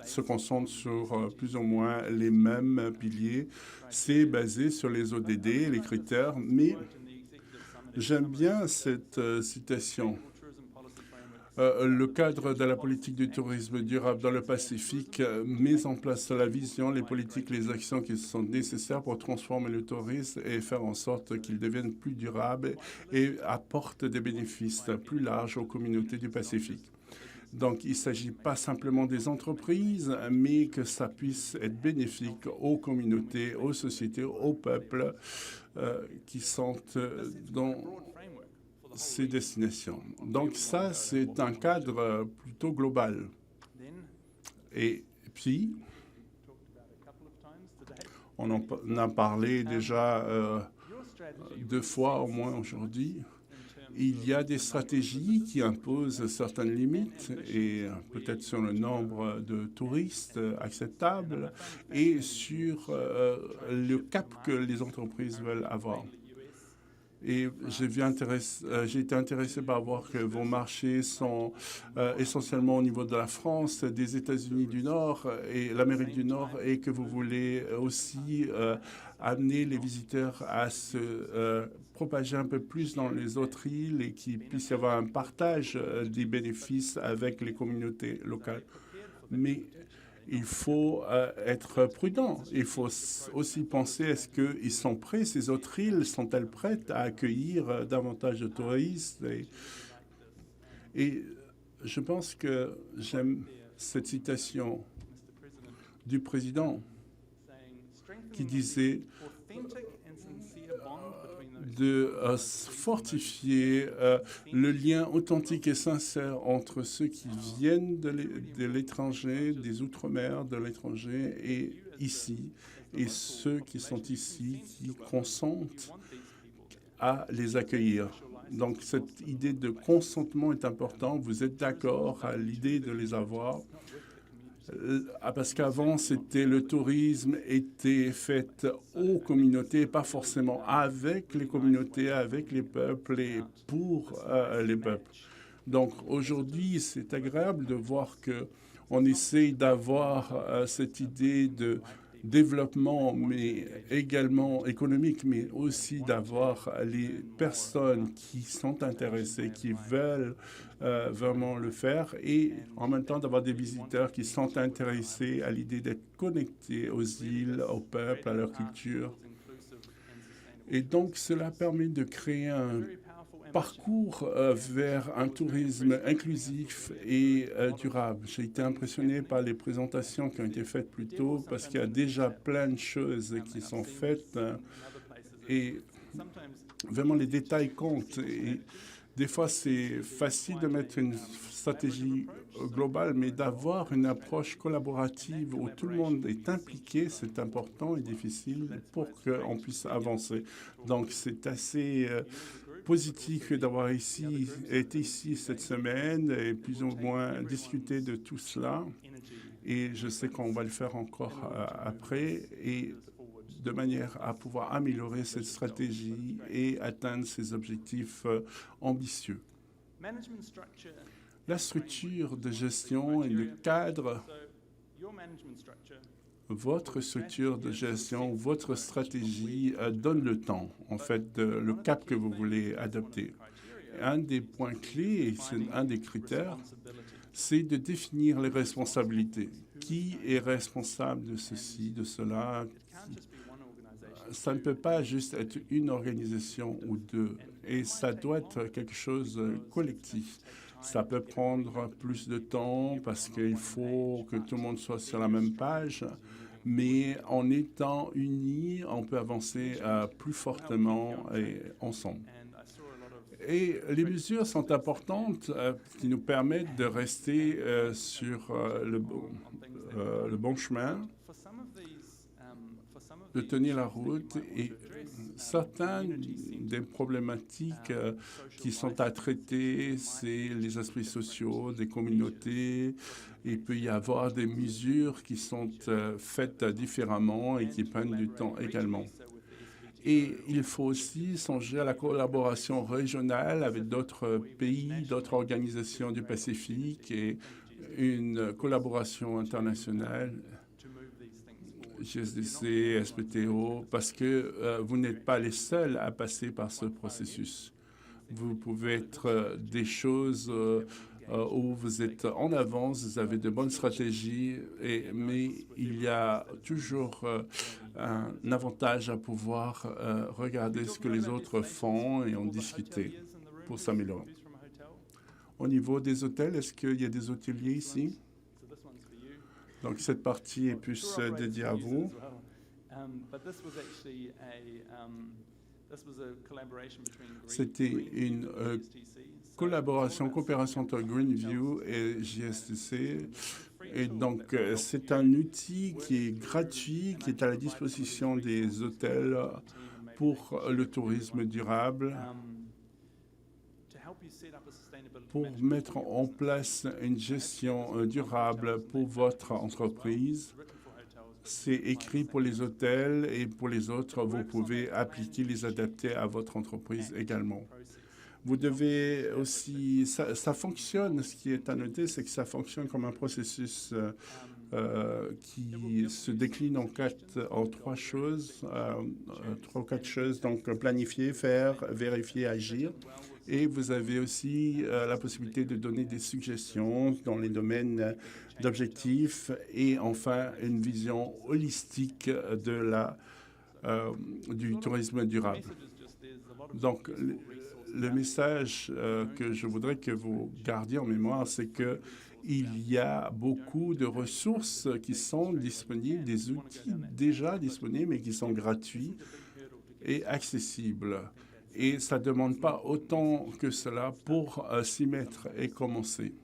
Speaker 2: se concentre sur plus ou moins les mêmes piliers. C'est basé sur les ODD, les critères, mais j'aime bien cette citation. Le cadre de la politique du tourisme durable dans le Pacifique met en place la vision, les politiques, les actions qui sont nécessaires pour transformer le tourisme et faire en sorte qu'il devienne plus durable et apporte des bénéfices plus larges aux communautés du Pacifique. Donc, il ne s'agit pas simplement des entreprises, mais que ça puisse être bénéfique aux communautés, aux sociétés, aux peuples qui sont dans ces destinations. Donc ça, c'est un cadre plutôt global. Et puis, on en a parlé déjà 2 fois au moins aujourd'hui. Il y a des stratégies qui imposent certaines limites et peut-être sur le nombre de touristes acceptables et sur le cap que les entreprises veulent avoir. Et j'ai été intéressé par voir que vos marchés sont essentiellement au niveau de la France, des États-Unis du Nord et l'Amérique du Nord, et que vous voulez aussi amener les visiteurs à se propager un peu plus dans les autres îles et qu'il puisse y avoir un partage des bénéfices avec les communautés locales. Mais il faut être prudent. Il faut aussi penser, est-ce qu'ils sont prêts, ces autres îles, sont-elles prêtes à accueillir davantage de touristes? Et je pense que j'aime cette citation du président qui disait de fortifier le lien authentique et sincère entre ceux qui viennent de l'étranger, des Outre-mer, de l'étranger et ici, et ceux qui sont ici, qui consentent à les accueillir. Donc cette idée de consentement est importante. Vous êtes d'accord à l'idée de les avoir? Parce qu'avant, le tourisme était fait aux communautés, pas forcément avec les communautés, avec les peuples et pour les peuples. Donc aujourd'hui, c'est agréable de voir qu'on essaye d'avoir cette idée de développement, mais également économique, mais aussi d'avoir les personnes qui sont intéressées, qui veulent vraiment le faire, et en même temps d'avoir des visiteurs qui sont intéressés à l'idée d'être connectés aux îles, au peuple, à leur culture. Et donc, cela permet de créer un parcours vers un tourisme inclusif et durable. J'ai été impressionné par les présentations qui ont été faites plus tôt parce qu'il y a déjà plein de choses qui sont faites et vraiment les détails comptent. Et des fois, c'est facile de mettre une stratégie globale, mais d'avoir une approche collaborative où tout le monde est impliqué, c'est important et difficile pour qu'on puisse avancer. Donc, c'est assez positif d'avoir été ici cette semaine et plus ou moins discuter de tout cela. Et je sais qu'on va le faire encore après, et de manière à pouvoir améliorer cette stratégie et atteindre ces objectifs ambitieux. La structure de gestion et le cadre, votre structure de gestion, votre stratégie donne le temps, en fait, le cap que vous voulez adopter. Un des points clés, et c'est un des critères, c'est de définir les responsabilités. Qui est responsable de ceci, de cela? Ça ne peut pas juste être une organisation ou deux, et ça doit être quelque chose de collectif. Ça peut prendre plus de temps parce qu'il faut que tout le monde soit sur la même page, mais en étant unis, on peut avancer plus fortement et ensemble. Et les mesures sont importantes qui nous permettent de rester sur le bon chemin, de tenir la route, et certaines des problématiques qui sont à traiter, c'est les aspects sociaux des communautés. Il peut y avoir des mesures qui sont faites différemment et qui prennent du temps également. Et il faut aussi songer à la collaboration régionale avec d'autres pays, d'autres organisations du Pacifique et une collaboration internationale, GSDC, SPTO, parce que vous n'êtes pas les seuls à passer par ce processus. Vous pouvez être des choses où vous êtes en avance, vous avez de bonnes stratégies, mais il y a toujours un avantage à pouvoir regarder ce que les autres font et en discuter pour s'améliorer. Au niveau des hôtels, est-ce qu'il y a des hôteliers ici? Donc, cette partie est plus dédiée à vous. C'était une coopération entre Greenview et JSTC. Et donc, c'est un outil qui est gratuit, qui est à la disposition des hôtels pour le tourisme durable, pour mettre en place une gestion durable pour votre entreprise. C'est écrit pour les hôtels et pour les autres, vous pouvez appliquer, les adapter à votre entreprise également. Vous devez aussi, ça fonctionne, ce qui est à noter, c'est que ça fonctionne comme un processus qui se décline en trois choses, trois ou quatre choses, donc planifier, faire, vérifier, agir. Et vous avez aussi la possibilité de donner des suggestions dans les domaines d'objectifs et enfin une vision holistique du tourisme durable. Donc, le message que je voudrais que vous gardiez en mémoire, c'est que il y a beaucoup de ressources qui sont disponibles, des outils déjà disponibles et qui sont gratuits et accessibles. Et ça ne demande pas autant que cela pour s'y mettre et commencer.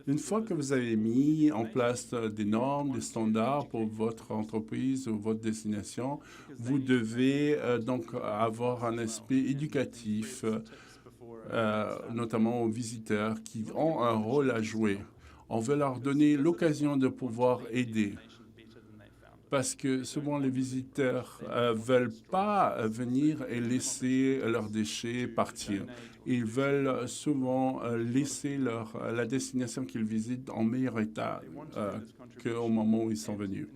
Speaker 2: Une fois que vous avez mis en place des normes, des standards pour votre entreprise ou votre destination, vous devez donc avoir un aspect éducatif, notamment aux visiteurs qui ont un rôle à jouer. On veut leur donner l'occasion de pouvoir aider. Parce que souvent les visiteurs ne veulent pas venir et laisser leurs déchets partir. Ils veulent souvent laisser la destination qu'ils visitent en meilleur état qu'au moment où ils sont venus.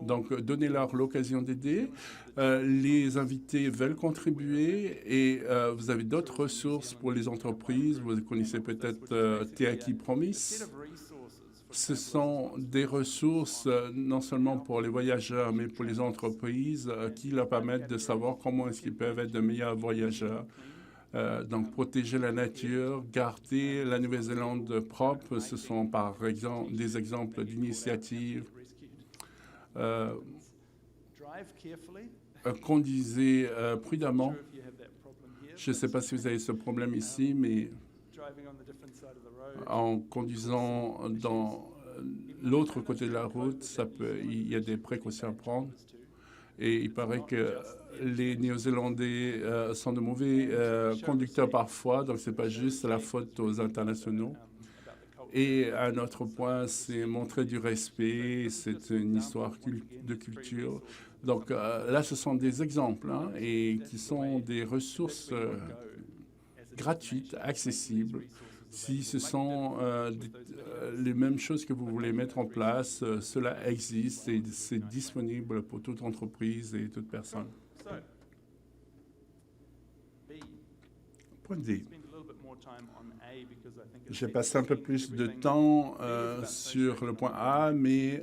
Speaker 2: Donc, donnez-leur l'occasion d'aider. Les invités veulent contribuer et vous avez d'autres ressources pour les entreprises. Vous connaissez peut-être TAKI Promise. Ce sont des ressources non seulement pour les voyageurs, mais pour les entreprises qui leur permettent de savoir comment est-ce qu'ils peuvent être de meilleurs voyageurs. Donc, protéger la nature, garder la Nouvelle-Zélande propre, ce sont par exemple des exemples d'initiatives. Conduisez prudemment. Je ne sais pas si vous avez ce problème ici, mais en conduisant dans l'autre côté de la route, il y a des précautions à prendre. Et il paraît que les Néo-Zélandais sont de mauvais conducteurs parfois, donc ce n'est pas juste la faute aux internationaux. Et un autre point, c'est montrer du respect, c'est une histoire de culture. Donc là, ce sont des exemples et qui sont des ressources gratuites, accessibles. Si ce sont les mêmes choses que vous voulez mettre en place, cela existe et c'est disponible pour toute entreprise et toute personne. Point D. J'ai passé un peu plus de temps sur le point A, mais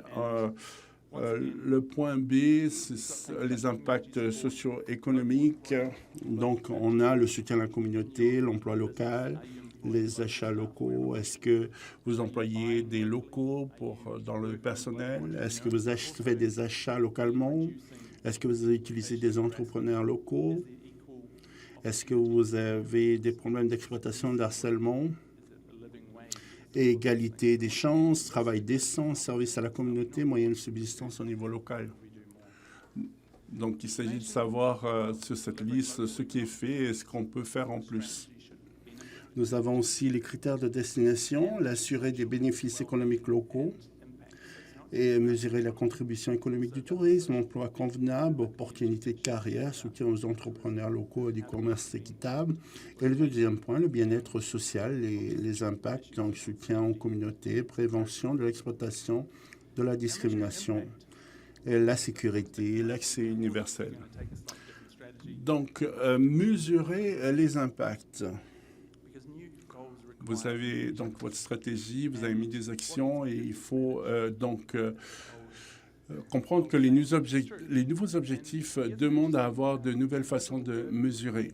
Speaker 2: le point B, c'est les impacts socio-économiques. Donc, on a le soutien à la communauté, l'emploi local, les achats locaux. Est-ce que vous employez des locaux dans le personnel? Est-ce que vous faites des achats localement? Est-ce que vous utilisez des entrepreneurs locaux? Est-ce que vous avez des problèmes d'exploitation, d'harcèlement? Égalité des chances, travail décent, service à la communauté, moyens de subsistance au niveau local. Donc, il s'agit de savoir sur cette liste ce qui est fait et ce qu'on peut faire en plus. Nous avons aussi les critères de destination, l'assurer des bénéfices économiques locaux et mesurer la contribution économique du tourisme, emploi convenable, opportunités de carrière, soutien aux entrepreneurs locaux et du commerce équitable. Et le deuxième point, le bien-être social et les impacts, donc soutien aux communautés, prévention de l'exploitation, de la discrimination, et la sécurité, l'accès universel. Donc, mesurer les impacts. Vous avez donc votre stratégie, vous avez mis des actions et il faut comprendre que les nouveaux objectifs demandent à avoir de nouvelles façons de mesurer.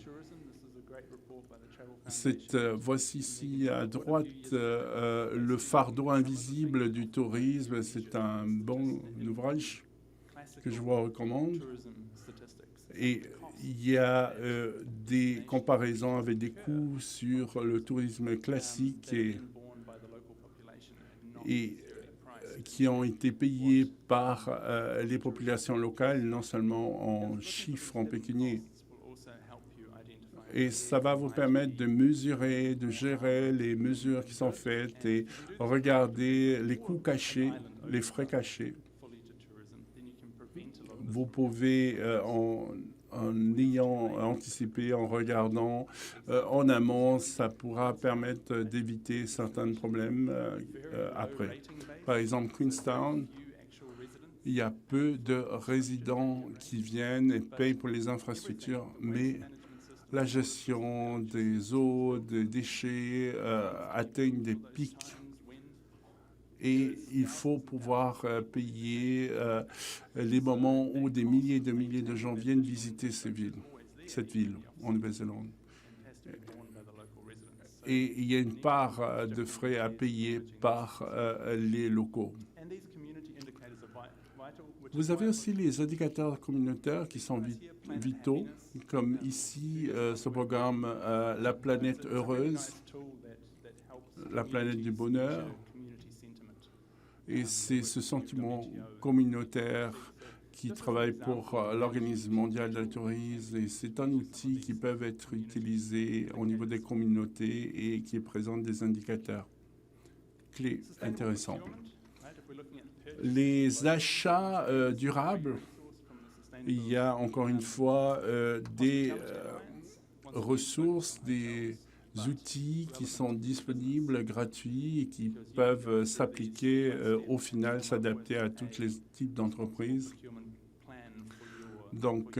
Speaker 2: Voici ici à droite le fardeau invisible du tourisme. C'est un bon ouvrage que je vous recommande. Et il y a des comparaisons avec des coûts sur le tourisme classique et qui ont été payés par les populations locales, non seulement en chiffres, en pécunier. Et ça va vous permettre de mesurer, de gérer les mesures qui sont faites et regarder les coûts cachés, les frais cachés. Vous pouvez, en ayant anticipé, en regardant en amont, ça pourra permettre d'éviter certains problèmes après. Par exemple, Queenstown, il y a peu de résidents qui viennent et payent pour les infrastructures, mais la gestion des eaux, des déchets atteignent des pics. Et il faut pouvoir payer les moments où des milliers et de milliers de gens viennent visiter cette ville en Nouvelle-Zélande. Et il y a une part de frais à payer par les locaux. Vous avez aussi les indicateurs communautaires qui sont vitaux, comme ici ce programme La planète heureuse, la planète du bonheur. Et c'est ce sentiment communautaire qui travaille pour l'Organisme mondial du tourisme. Et c'est un outil qui peut être utilisé au niveau des communautés et qui présente des indicateurs clés intéressants. Les achats durables, il y a encore une fois des ressources, des outils qui sont disponibles, gratuits et qui peuvent s'appliquer au final, s'adapter à tous les types d'entreprises. Donc,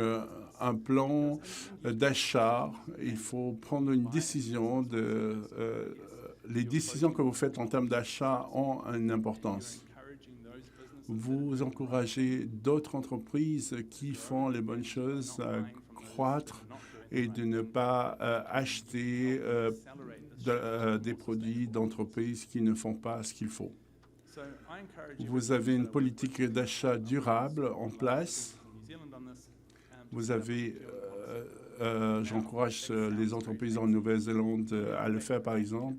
Speaker 2: un plan d'achat, il faut prendre une décision. Les décisions que vous faites en termes d'achat ont une importance. Vous encouragez d'autres entreprises qui font les bonnes choses à croître et de ne pas acheter des produits d'entreprises qui ne font pas ce qu'il faut. Vous avez une politique d'achat durable en place. Vous avez, j'encourage les entreprises en Nouvelle-Zélande à le faire, par exemple.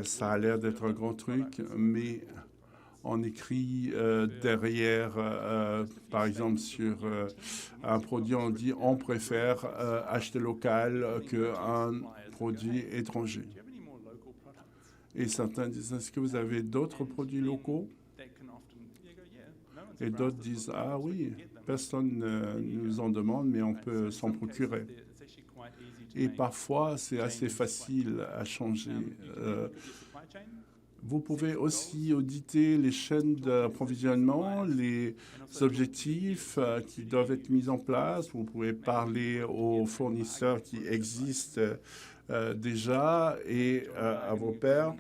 Speaker 2: Ça a l'air d'être un grand truc, mais on écrit derrière, par exemple, sur un produit, on dit on préfère acheter local qu'un produit étranger. Et certains disent, est-ce que vous avez d'autres produits locaux? Et d'autres disent, ah oui, personne ne nous en demande, mais on peut s'en procurer. Et parfois, c'est assez facile à changer. Vous pouvez aussi auditer les chaînes d'approvisionnement, les objectifs qui doivent être mis en place. Vous pouvez parler aux fournisseurs qui existent déjà et à vos pairs.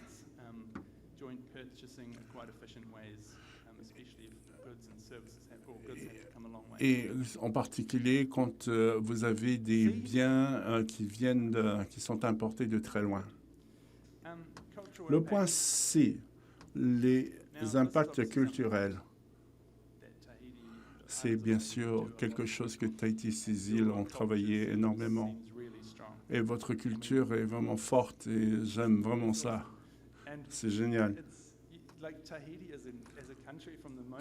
Speaker 2: Et en particulier quand vous avez des biens qui sont importés de très loin. Le point C, les impacts culturels. C'est bien sûr quelque chose que Tahiti, ces îles ont travaillé énormément. Et votre culture est vraiment forte et j'aime vraiment ça. C'est génial.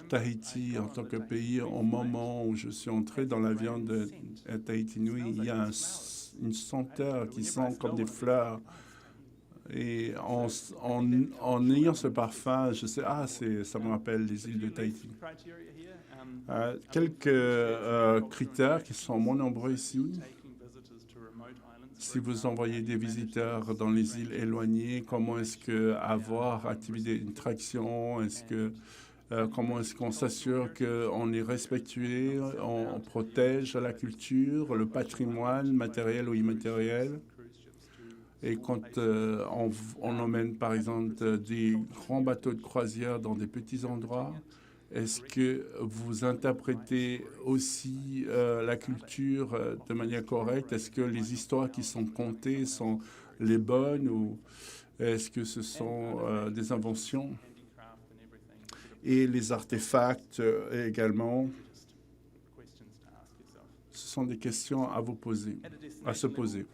Speaker 2: Tahiti, en tant que pays, au moment où je suis entré dans l'avion de Tahiti Nui, il y a une senteur qui sent comme des fleurs. Et en ayant ce parfum, je sais, ça me rappelle les îles de Tahiti. Quelques critères qui sont moins nombreux ici. Si vous envoyez des visiteurs dans les îles éloignées, comment est-ce que avoir activé une traction, comment est-ce qu'on s'assure qu'on est respectué, on protège la culture, le patrimoine matériel ou immatériel. Et quand on emmène, par exemple, des grands bateaux de croisière dans des petits endroits, est-ce que vous interprétez aussi la culture de manière correcte? Est-ce que les histoires qui sont contées sont les bonnes ou est-ce que ce sont des inventions? Et les artefacts également, ce sont des questions à se poser.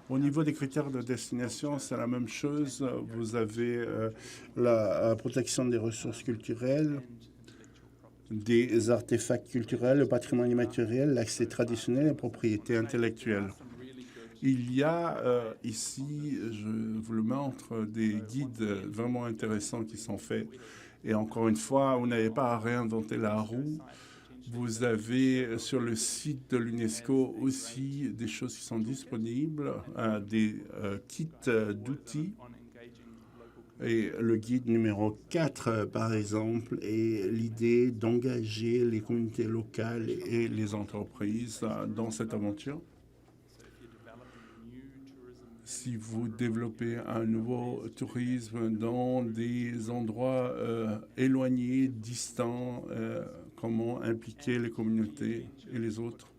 Speaker 2: Au niveau des critères de destination, c'est la même chose. Vous avez la protection des ressources culturelles, des artefacts culturels, le patrimoine immatériel, l'accès traditionnel et la propriété intellectuelle. Il y a ici, je vous le montre, des guides vraiment intéressants qui sont faits. Et encore une fois, vous n'avez pas à réinventer la roue. Vous avez sur le site de l'UNESCO aussi des choses qui sont disponibles, des kits d'outils. Et le guide numéro 4, par exemple, est l'idée d'engager les communautés locales et les entreprises dans cette aventure. Si vous développez un nouveau tourisme dans des endroits éloignés, distants, comment impliquer les communautés et les autres.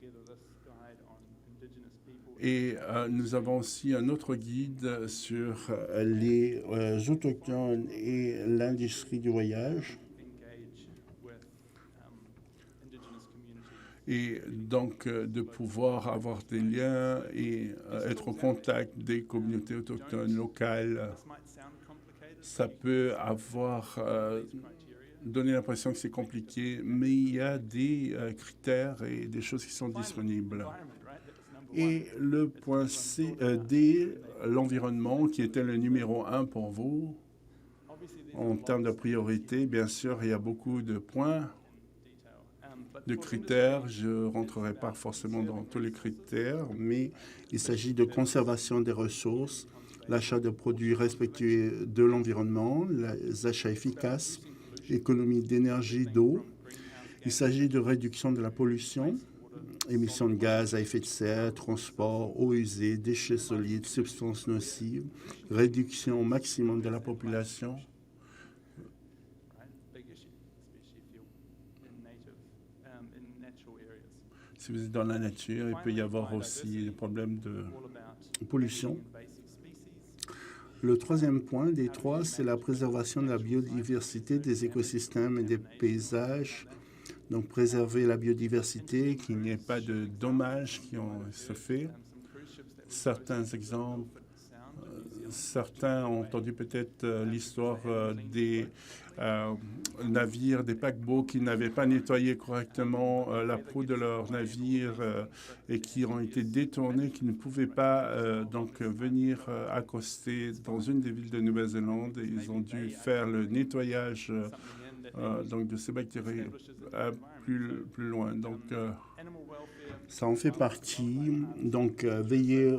Speaker 2: Et nous avons aussi un autre guide sur les autochtones et l'industrie du voyage. Et donc de pouvoir avoir des liens et être en contact des communautés autochtones locales. Ça peut avoir donné l'impression que c'est compliqué, mais il y a des critères et des choses qui sont disponibles. Et le point D, l'environnement, qui était le numéro 1 pour vous. En termes de priorité, bien sûr, il y a beaucoup de points, de critères. Je ne rentrerai pas forcément dans tous les critères, mais il s'agit de conservation des ressources, l'achat de produits respectueux de l'environnement, les achats efficaces, économie d'énergie, d'eau. Il s'agit de réduction de la pollution, émissions de gaz à effet de serre, transport, eau usée, déchets solides, substances nocives, réduction maximum de la population. Si vous êtes dans la nature, il peut y avoir aussi des problèmes de pollution. Le troisième point des trois, c'est la préservation de la biodiversité des écosystèmes et des paysages. Donc, préserver la biodiversité, qu'il n'y ait pas de dommages qui se fait. Certains exemples, certains ont entendu peut-être l'histoire des navires, des paquebots qui n'avaient pas nettoyé correctement la proue de leur navire et qui ont été détournés, qui ne pouvaient pas donc venir accoster dans une des villes de Nouvelle-Zélande. Ils ont dû faire le nettoyage donc de ces bactéries plus loin. Donc, ça en fait partie. Donc, veiller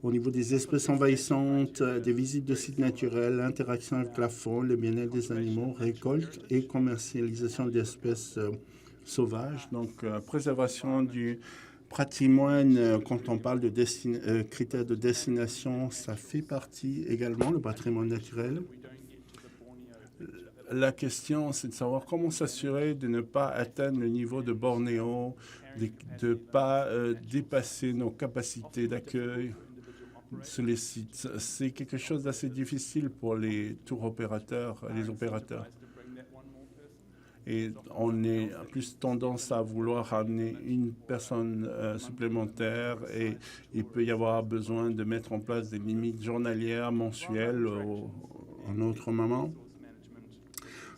Speaker 2: au niveau des espèces envahissantes, des visites de sites naturels, l'interaction avec la faune, le bien-être des animaux, récolte et commercialisation d'espèces sauvages. Donc, préservation du patrimoine, quand on parle de critères de destination, ça fait partie également, le patrimoine naturel. La question, c'est de savoir comment s'assurer de ne pas atteindre le niveau de Bornéo, de ne pas dépasser nos capacités d'accueil sur les sites. C'est quelque chose d'assez difficile pour les tour opérateurs, les opérateurs. Et on est plus tendance à vouloir amener une personne supplémentaire et il peut y avoir besoin de mettre en place des limites journalières, mensuelles, en autre moment.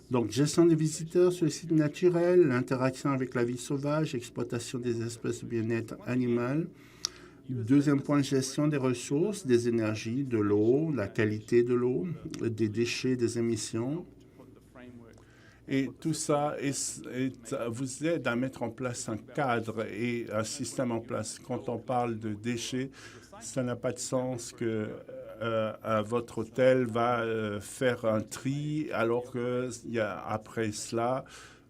Speaker 2: Donc, gestion des visiteurs sur les sites naturels, l'interaction avec la vie sauvage, exploitation des espèces de bien-être animal. Deuxième point, gestion des ressources, des énergies, de l'eau, la qualité de l'eau, des déchets, des émissions. Et tout ça vous aide à mettre en place un cadre et un système en place. Quand on parle de déchets, ça n'a pas de sens que votre hôtel va faire un tri alors que après cela,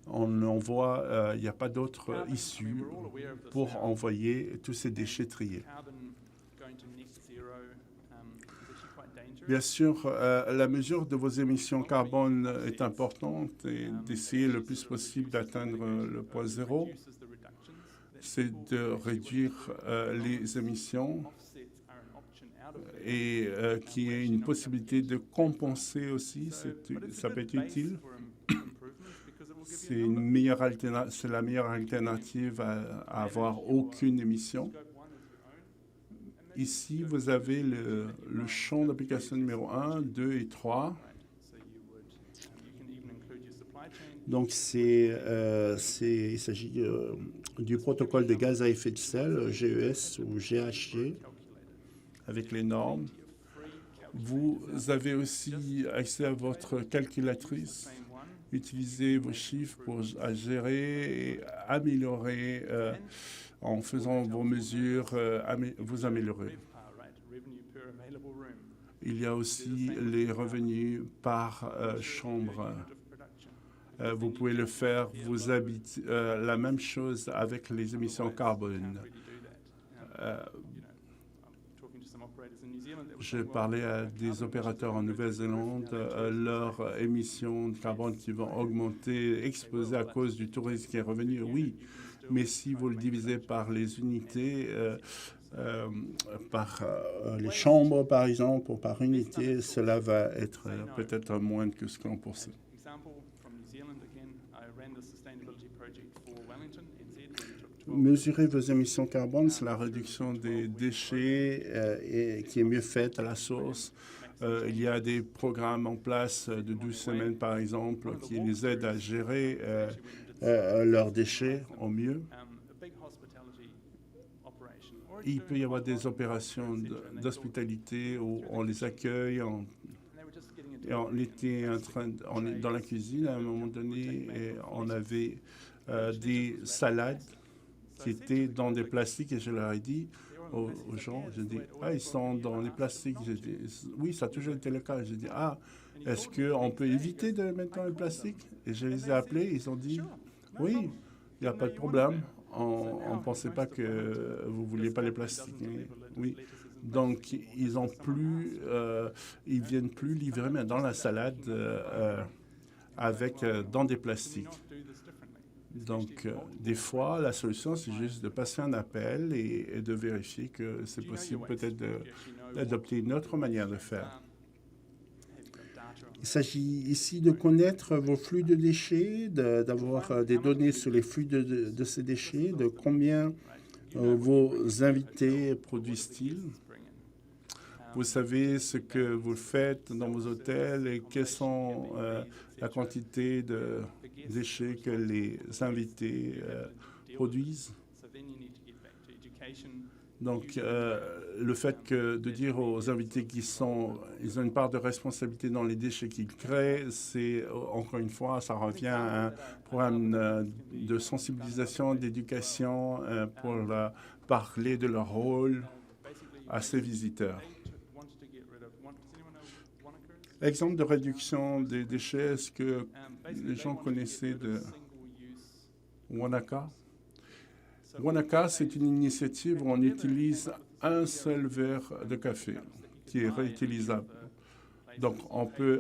Speaker 2: on envoie, il n'y a pas d'autre issue pour envoyer tous ces déchets triés. Bien sûr, la mesure de vos émissions carbone est importante et d'essayer le plus possible d'atteindre le point zéro. C'est de réduire les émissions et qu'il y ait une possibilité de compenser aussi, ça peut être utile. C'est la meilleure alternative à avoir aucune émission. Ici, vous avez le champ d'application numéro 1, 2 et 3. Donc, il s'agit du protocole de gaz à effet de serre, GES ou GHG, avec les normes. Vous avez aussi accès à votre calculatrice. Utilisez vos chiffres pour gérer et améliorer en faisant vos mesures, vous améliorer. Il y a aussi les revenus par chambre. Vous pouvez le faire, la même chose avec les émissions carbone. J'ai parlé à des opérateurs en Nouvelle-Zélande, leurs émissions de carbone qui vont augmenter, exploser à cause du tourisme qui est revenu. Oui, mais si vous le divisez par les unités, par les chambres, par exemple, ou par unité, cela va être peut-être moins que ce qu'on pensait. Mesurer vos émissions carbone, c'est la réduction des déchets qui est mieux faite à la source. Il y a des programmes en place de 12 semaines, par exemple, qui les aident à gérer leurs déchets au mieux. Il peut y avoir des opérations d'hospitalité où on les accueille et on était on est dans la cuisine à un moment donné et on avait des salades qui étaient dans des plastiques et je leur ai dit aux gens, j'ai dit, ah, ils sont dans les plastiques. J'ai dit, oui, ça a toujours été le cas. J'ai dit, ah, est-ce qu'on peut éviter de mettre dans les plastiques? Et je les ai appelés, ils ont dit, oui, il n'y a pas de problème. On ne pensait pas que vous ne vouliez pas les plastiques. Oui. Donc, ils viennent plus livrer, mais dans la salade dans des plastiques. Donc, des fois, la solution, c'est juste de passer un appel et de vérifier que c'est possible peut-être d'adopter une autre manière de faire. Il s'agit ici de connaître vos flux de déchets, d'avoir des données sur les flux de ces déchets, de combien vos invités produisent-ils. Vous savez ce que vous faites dans vos hôtels et quelles sont la quantité de déchets que les invités produisent. Donc, le fait de dire aux invités ils ont une part de responsabilité dans les déchets qu'ils créent, c'est, encore une fois, ça revient à un programme de sensibilisation, d'éducation pour parler de leur rôle à ces visiteurs. Exemple de réduction des déchets, est-ce que les gens connaissaient de Wanaka? Wanaka, c'est une initiative où on utilise un seul verre de café qui est réutilisable. Donc, on peut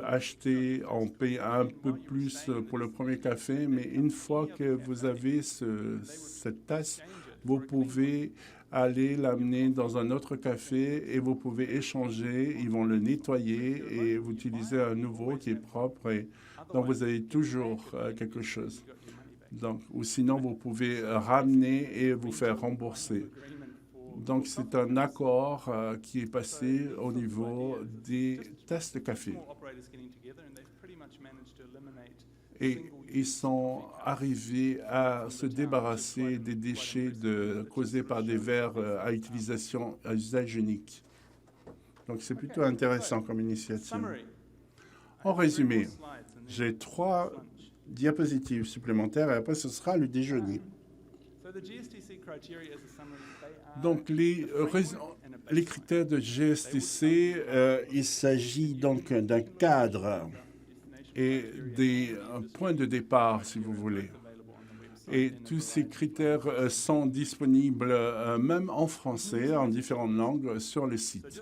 Speaker 2: on paye un peu plus pour le premier café, mais une fois que vous avez cette tasse, vous pouvez aller l'amener dans un autre café et vous pouvez échanger. Ils vont le nettoyer et vous utilisez un nouveau qui est propre. Donc, vous avez toujours quelque chose. Donc, ou sinon, vous pouvez ramener et vous faire rembourser. Donc, c'est un accord qui est passé au niveau des tasses de café. Et ils sont arrivés à se débarrasser des déchets causés par des verres à usage unique. Donc, c'est plutôt intéressant comme initiative. En résumé, j'ai 3 diapositives supplémentaires et après, ce sera le déjeuner. Donc, les critères de GSTC, il s'agit donc d'un cadre et des points de départ, si vous voulez. Et tous ces critères sont disponibles même en français, en différentes langues, sur le site.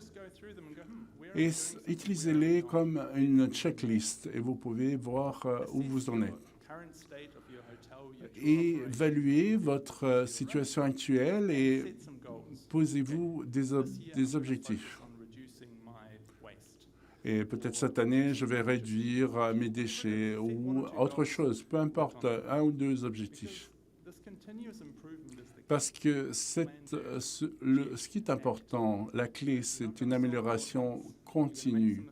Speaker 2: Et utilisez-les comme une checklist et vous pouvez voir où vous en êtes. Et évaluez votre situation actuelle et posez-vous des objectifs. Et peut-être cette année, je vais réduire mes déchets ou autre chose, peu importe, 1 ou 2 objectifs. Parce que ce qui est important, la clé, c'est une amélioration continue.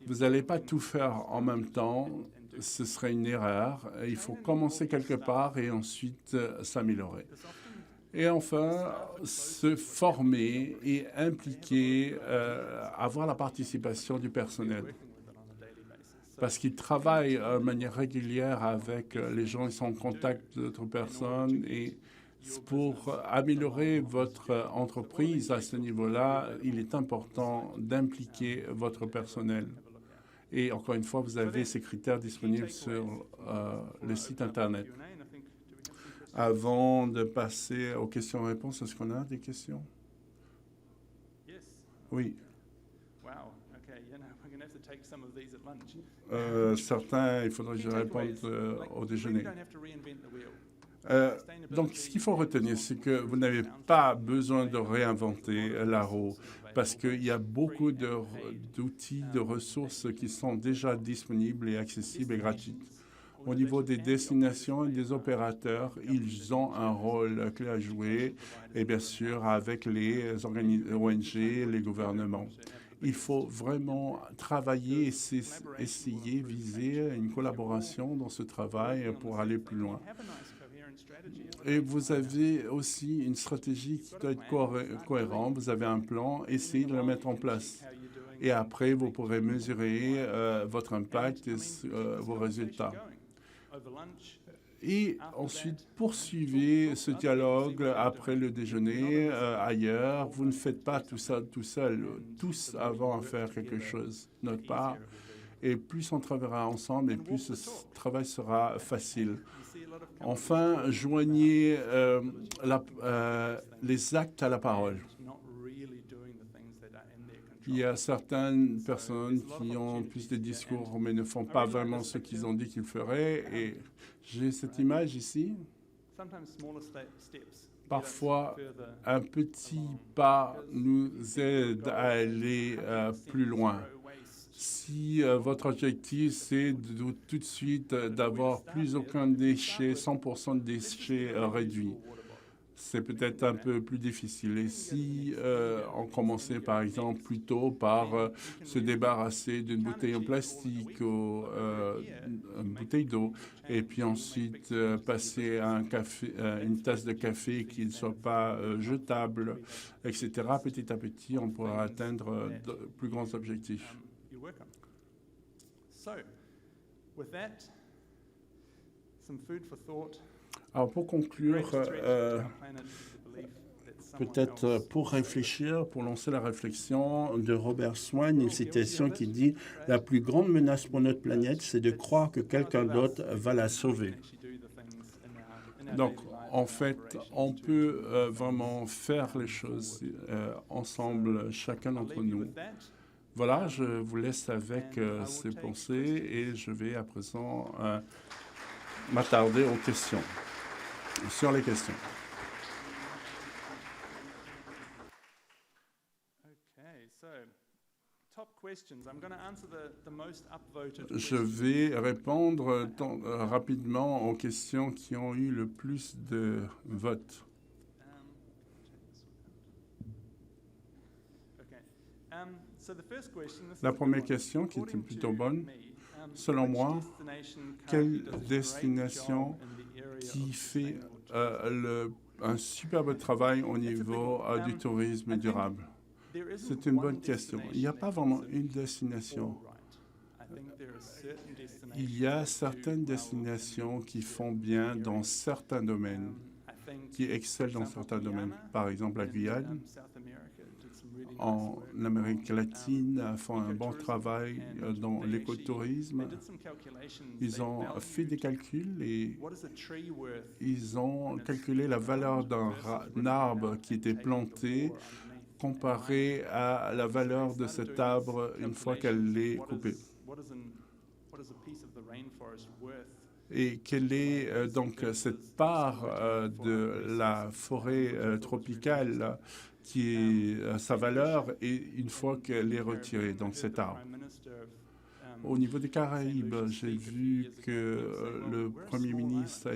Speaker 2: Vous n'allez pas tout faire en même temps, ce serait une erreur. Il faut commencer quelque part et ensuite s'améliorer. Et enfin, se former et impliquer, avoir la participation du personnel. Parce qu'ils travaillent de manière régulière avec les gens, ils sont en contact d'autres personnes. Et pour améliorer votre entreprise à ce niveau-là, il est important d'impliquer votre personnel. Et encore une fois, vous avez ces critères disponibles sur le site Internet. Avant de passer aux questions-réponses, est-ce qu'on a des questions? Oui.
Speaker 1: Wow. Okay. You know, we're going to have to take some of these at lunch.
Speaker 2: Certains, il faudrait que je réponde au déjeuner. Donc, ce qu'il faut retenir, c'est que vous n'avez pas besoin de réinventer la roue parce qu'il y a beaucoup d'outils, de ressources qui sont déjà disponibles et accessibles et gratuites. Au niveau des destinations et des opérateurs, ils ont un rôle clé à jouer et bien sûr avec les ONG, les gouvernements. Il faut vraiment travailler, essayer, viser une collaboration dans ce travail pour aller plus loin. Et vous avez aussi une stratégie qui doit être cohérente. Vous avez un plan, essayez de le mettre en place. Et après, vous pourrez mesurer votre impact et vos résultats. Et ensuite, poursuivez ce dialogue après le déjeuner, ailleurs. Vous ne faites pas tout ça tout seul. Tous avons à faire quelque chose, notre part. Et plus on travaillera ensemble, et plus ce travail sera facile. Enfin, joignez les actes à la parole. Il y a certaines personnes qui ont plus de discours, mais ne font pas vraiment ce qu'ils ont dit qu'ils feraient. Et j'ai cette image ici. Parfois, un petit pas nous aide à aller plus loin. Si votre objectif, c'est tout de suite d'avoir plus aucun déchet, 100% de déchets réduits, c'est peut-être un peu plus difficile. Et si on commençait par exemple plutôt par se débarrasser d'une bouteille en plastique ou une bouteille d'eau, et puis ensuite passer à une tasse de café qui ne soit pas jetable, etc., petit à petit, on pourra atteindre de plus grands objectifs. Alors pour conclure, peut-être pour réfléchir, pour lancer la réflexion de Robert Swan, une citation qui dit « La plus grande menace pour notre planète, c'est de croire que quelqu'un d'autre va la sauver. » Donc, en fait, on peut vraiment faire les choses ensemble, chacun d'entre nous. Voilà, je vous laisse avec ces pensées et je vais à présent m'attarder aux questions, sur les questions. Je vais répondre rapidement aux questions qui ont eu le plus de votes. La première question, qui était plutôt bonne, selon moi, quelle destination qui fait un superbe travail au niveau du tourisme durable? C'est une bonne question. Il n'y a pas vraiment une destination. Il y a certaines destinations qui font bien dans certains domaines, qui excellent dans certains domaines. Par exemple, la Guyane, en Amérique latine, font un bon travail dans l'écotourisme. Ils ont fait des calculs et ils ont calculé la valeur d'un arbre qui était planté comparé à la valeur de cet arbre une fois qu'elle est coupée. Et quelle est donc cette part de la forêt tropicale qui est sa valeur et une fois qu'elle est retirée, donc cet arbre. Au niveau des Caraïbes, j'ai vu que le Premier ministre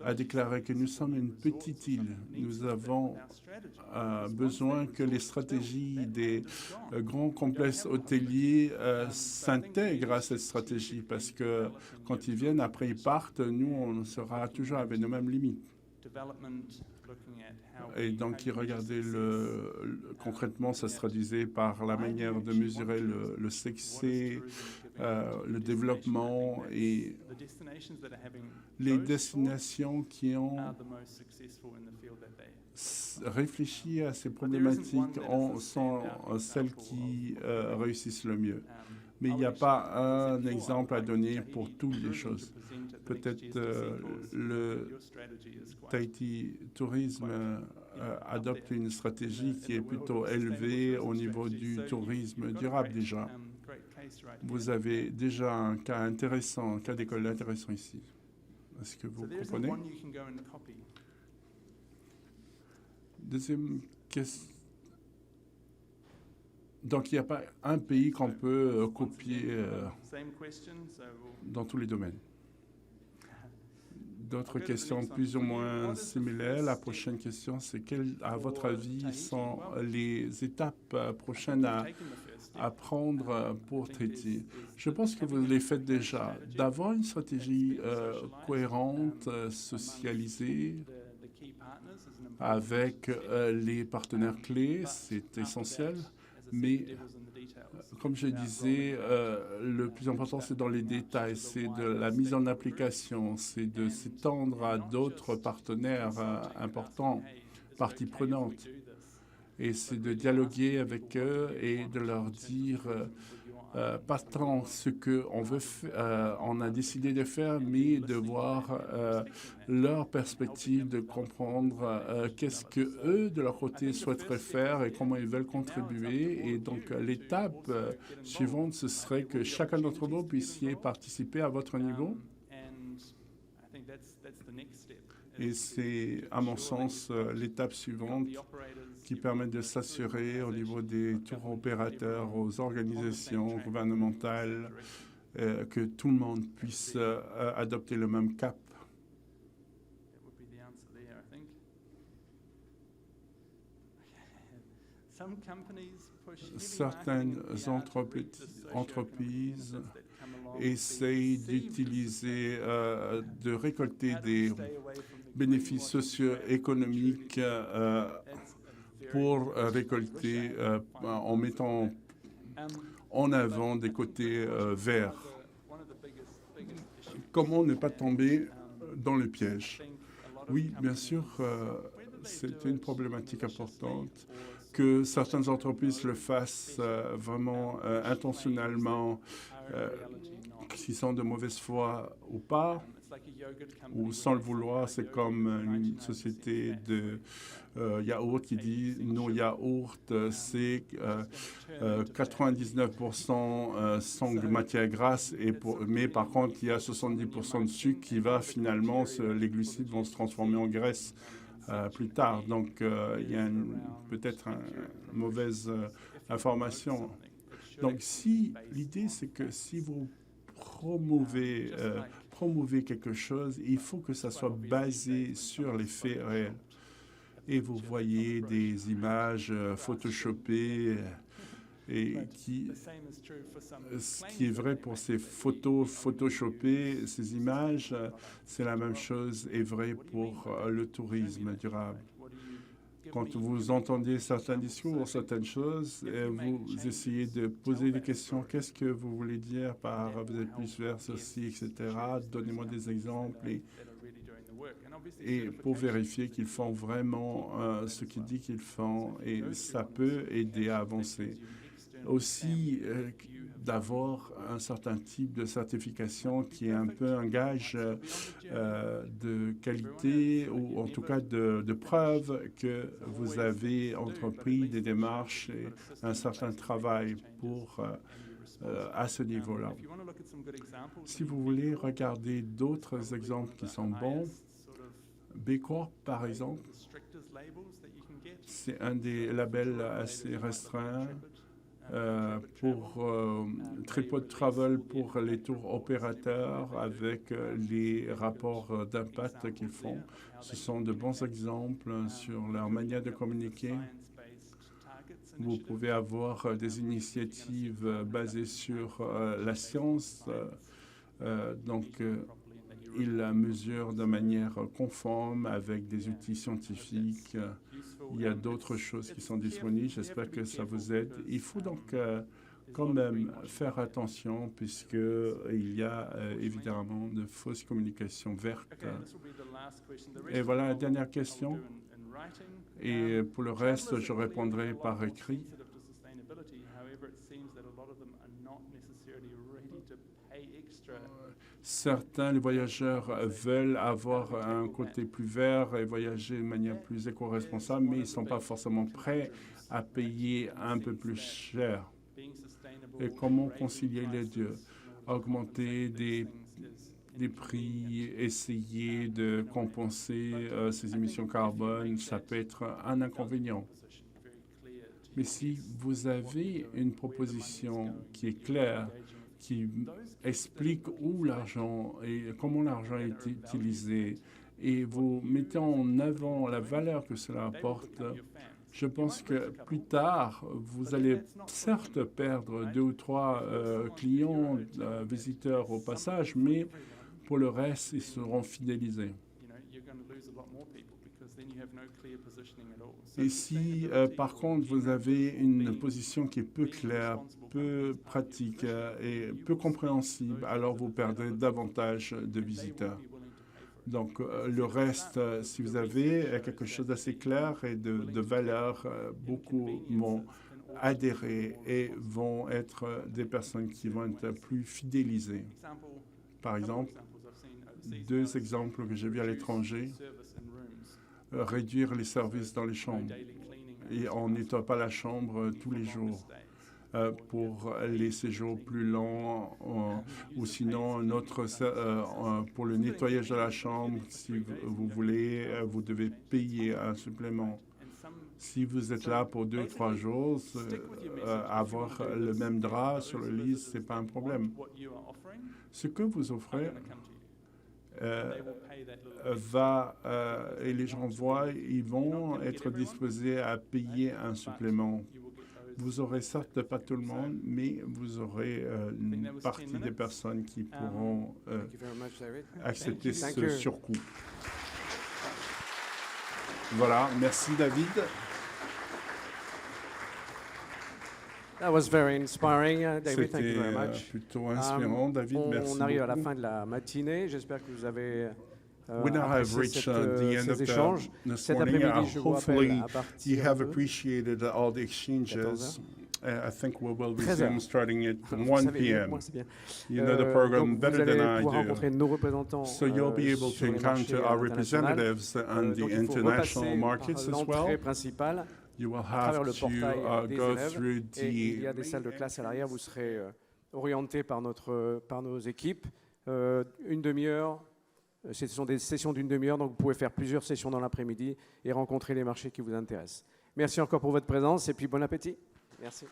Speaker 2: a déclaré que nous sommes une petite île. Nous avons besoin que les stratégies des grands complexes hôteliers s'intègrent à cette stratégie parce que quand ils viennent, après ils partent, nous, on sera toujours avec nos mêmes limites. Et donc, ils regardaient concrètement, ça se traduisait par la manière de mesurer le succès, le développement et les destinations qui ont réfléchi à ces problématiques sont celles qui réussissent le mieux. Mais il n'y a pas un exemple à donner pour toutes les choses. Peut-être le Tahiti Tourisme adopte une stratégie qui est plutôt élevée au niveau du tourisme durable déjà. Vous avez déjà un cas intéressant, un cas d'école intéressant ici. Est-ce que vous comprenez? Deuxième question. Donc, il n'y a pas un pays qu'on peut copier dans tous les domaines. D'autres questions plus ou moins similaires. La prochaine question, c'est quelles, à votre avis, sont les étapes prochaines à prendre pour Tahiti? Je pense que vous les faites déjà. D'avoir une stratégie cohérente, socialisée, avec les partenaires clés, c'est essentiel. Mais, comme je disais, le plus important, c'est dans les détails, c'est de la mise en application, c'est de s'étendre à d'autres partenaires importants, parties prenantes. Et c'est de dialoguer avec eux et de leur dire pas tant ce qu'on veut, on a décidé de faire, mais de voir leur perspective, de comprendre qu'est-ce que eux de leur côté souhaiteraient faire et comment ils veulent contribuer. Et donc l'étape suivante, ce serait que chacun d'entre vous puissiez participer à votre niveau. Et c'est, à mon sens, l'étape suivante qui permet de s'assurer au niveau des tours opérateurs, aux organisations gouvernementales, que tout le monde puisse adopter le même cap. Certaines entreprises essayent d'utiliser, de récolter des bénéfices socio-économiques pour récolter en mettant en avant des côtés verts. Comment ne pas tomber dans le piège? Oui, bien sûr, c'est une problématique importante que certaines entreprises le fassent vraiment intentionnellement, qui sont de mauvaise foi ou pas, ou sans le vouloir. C'est comme une société de yaourt qui dit nos yaourts, c'est 99% sont de matière grasse, mais par contre, il y a 70% de sucre qui va finalement, les glucides vont se transformer en graisse plus tard. Donc, il y a peut-être une mauvaise information. Donc, si l'idée, c'est que si vous promouvez quelque chose, il faut que ça soit basé sur les faits réels. Et vous voyez des images photoshopées, et ce qui est vrai pour ces photos photoshopées, ces images, c'est la même chose est vrai pour le tourisme durable. Quand vous entendez certains discours, certaines choses, vous essayez de poser des questions. Qu'est-ce que vous voulez dire par vous êtes plus vers ceci, etc. Donnez-moi des exemples et pour vérifier qu'ils font vraiment ce qu'ils disent qu'ils font, et ça peut aider à avancer. Aussi, d'avoir un certain type de certification qui est un peu un gage de qualité, ou en tout cas de preuve que vous avez entrepris des démarches et un certain travail pour à ce niveau-là. Si vous voulez regarder d'autres exemples qui sont bons, B Corp, par exemple, c'est un des labels assez restreints pour Tripod Travel pour les tours opérateurs avec les rapports d'impact qu'ils font. Ce sont de bons exemples sur leur manière de communiquer. Vous pouvez avoir des initiatives basées sur la science. Donc, ils la mesurent de manière conforme avec des outils scientifiques. Il y a d'autres choses qui sont disponibles. J'espère que ça vous aide. Il faut donc quand même faire attention puisqu'il y a évidemment de fausses communications vertes. Et voilà la dernière question. Et pour le reste, je répondrai par écrit. Certains, les voyageurs veulent avoir un côté plus vert et voyager de manière plus éco-responsable, mais ils ne sont pas forcément prêts à payer un peu plus cher. Et comment concilier les deux? Augmenter des prix, essayer de compenser ces émissions carbone, ça peut être un inconvénient. Mais si vous avez une proposition qui est claire, qui explique où l'argent et comment l'argent est utilisé, et vous mettez en avant la valeur que cela apporte, je pense que plus tard, vous allez certes perdre 2 ou 3 clients, visiteurs au passage, mais pour le reste, ils seront fidélisés. Et si, par contre, vous avez une position qui est peu claire, peu pratique et peu compréhensible, alors vous perdrez davantage de visiteurs. Donc, le reste, si vous avez quelque chose d'assez clair et de valeur, beaucoup vont adhérer et vont être des personnes qui vont être plus fidélisées. Par exemple, 2 exemples que j'ai vus à l'étranger, réduire les services dans les chambres. Et on ne nettoie pas la chambre tous les jours pour les séjours plus longs ou sinon pour le nettoyage de la chambre, si vous voulez, vous devez payer un supplément. Si vous êtes là pour 2 ou 3 jours, avoir le même drap sur le lit, ce n'est pas un problème. Ce que vous offrez et les gens voient, ils vont être disposés à payer un supplément. Vous aurez certes pas tout le monde, mais vous aurez une partie des personnes qui pourront accepter ce surcoût. Voilà, merci David.
Speaker 3: That was very inspiring, David. Thank you very
Speaker 2: C'était
Speaker 3: much.
Speaker 2: plutôt inspirant, David. Merci
Speaker 3: On arrive à la
Speaker 2: beaucoup.
Speaker 3: fin de la matinée. J'espère que vous avez
Speaker 2: We now have reached the end of
Speaker 3: ces échanges.
Speaker 2: this
Speaker 3: Cet
Speaker 2: morning.
Speaker 3: après-midi, je vous rappelle
Speaker 2: Hopefully,
Speaker 3: à
Speaker 2: you
Speaker 3: partir
Speaker 2: have
Speaker 3: de
Speaker 2: appreciated all the exchanges.
Speaker 3: 14
Speaker 2: I think we will
Speaker 3: 13
Speaker 2: resume starting at
Speaker 3: Vous
Speaker 2: 1
Speaker 3: savez mieux que
Speaker 2: p.m.
Speaker 3: moi, c'est bien.
Speaker 2: You know the program
Speaker 3: Donc,
Speaker 2: better
Speaker 3: vous allez
Speaker 2: than I
Speaker 3: pouvoir
Speaker 2: do.
Speaker 3: rencontrer nos représentants
Speaker 2: So you'll be able to
Speaker 3: sur les marchés
Speaker 2: encounter our
Speaker 3: internationaux.
Speaker 2: representatives on the
Speaker 3: Donc, il faut
Speaker 2: international
Speaker 3: repasser
Speaker 2: markets
Speaker 3: par
Speaker 2: as
Speaker 3: l'entrée
Speaker 2: well.
Speaker 3: principale
Speaker 2: You will
Speaker 3: à travers
Speaker 2: have
Speaker 3: le
Speaker 2: to
Speaker 3: portail des
Speaker 2: go
Speaker 3: élèves.
Speaker 2: through
Speaker 3: Et il y a
Speaker 2: the...
Speaker 3: des salles de classe à l'arrière. Vous serez orientés par nos équipes. Une demi-heure. Ce sont des sessions d'une demi-heure, donc vous pouvez faire plusieurs sessions dans l'après-midi et rencontrer les marchés qui vous intéressent. Merci encore pour votre présence et puis bon appétit. Merci.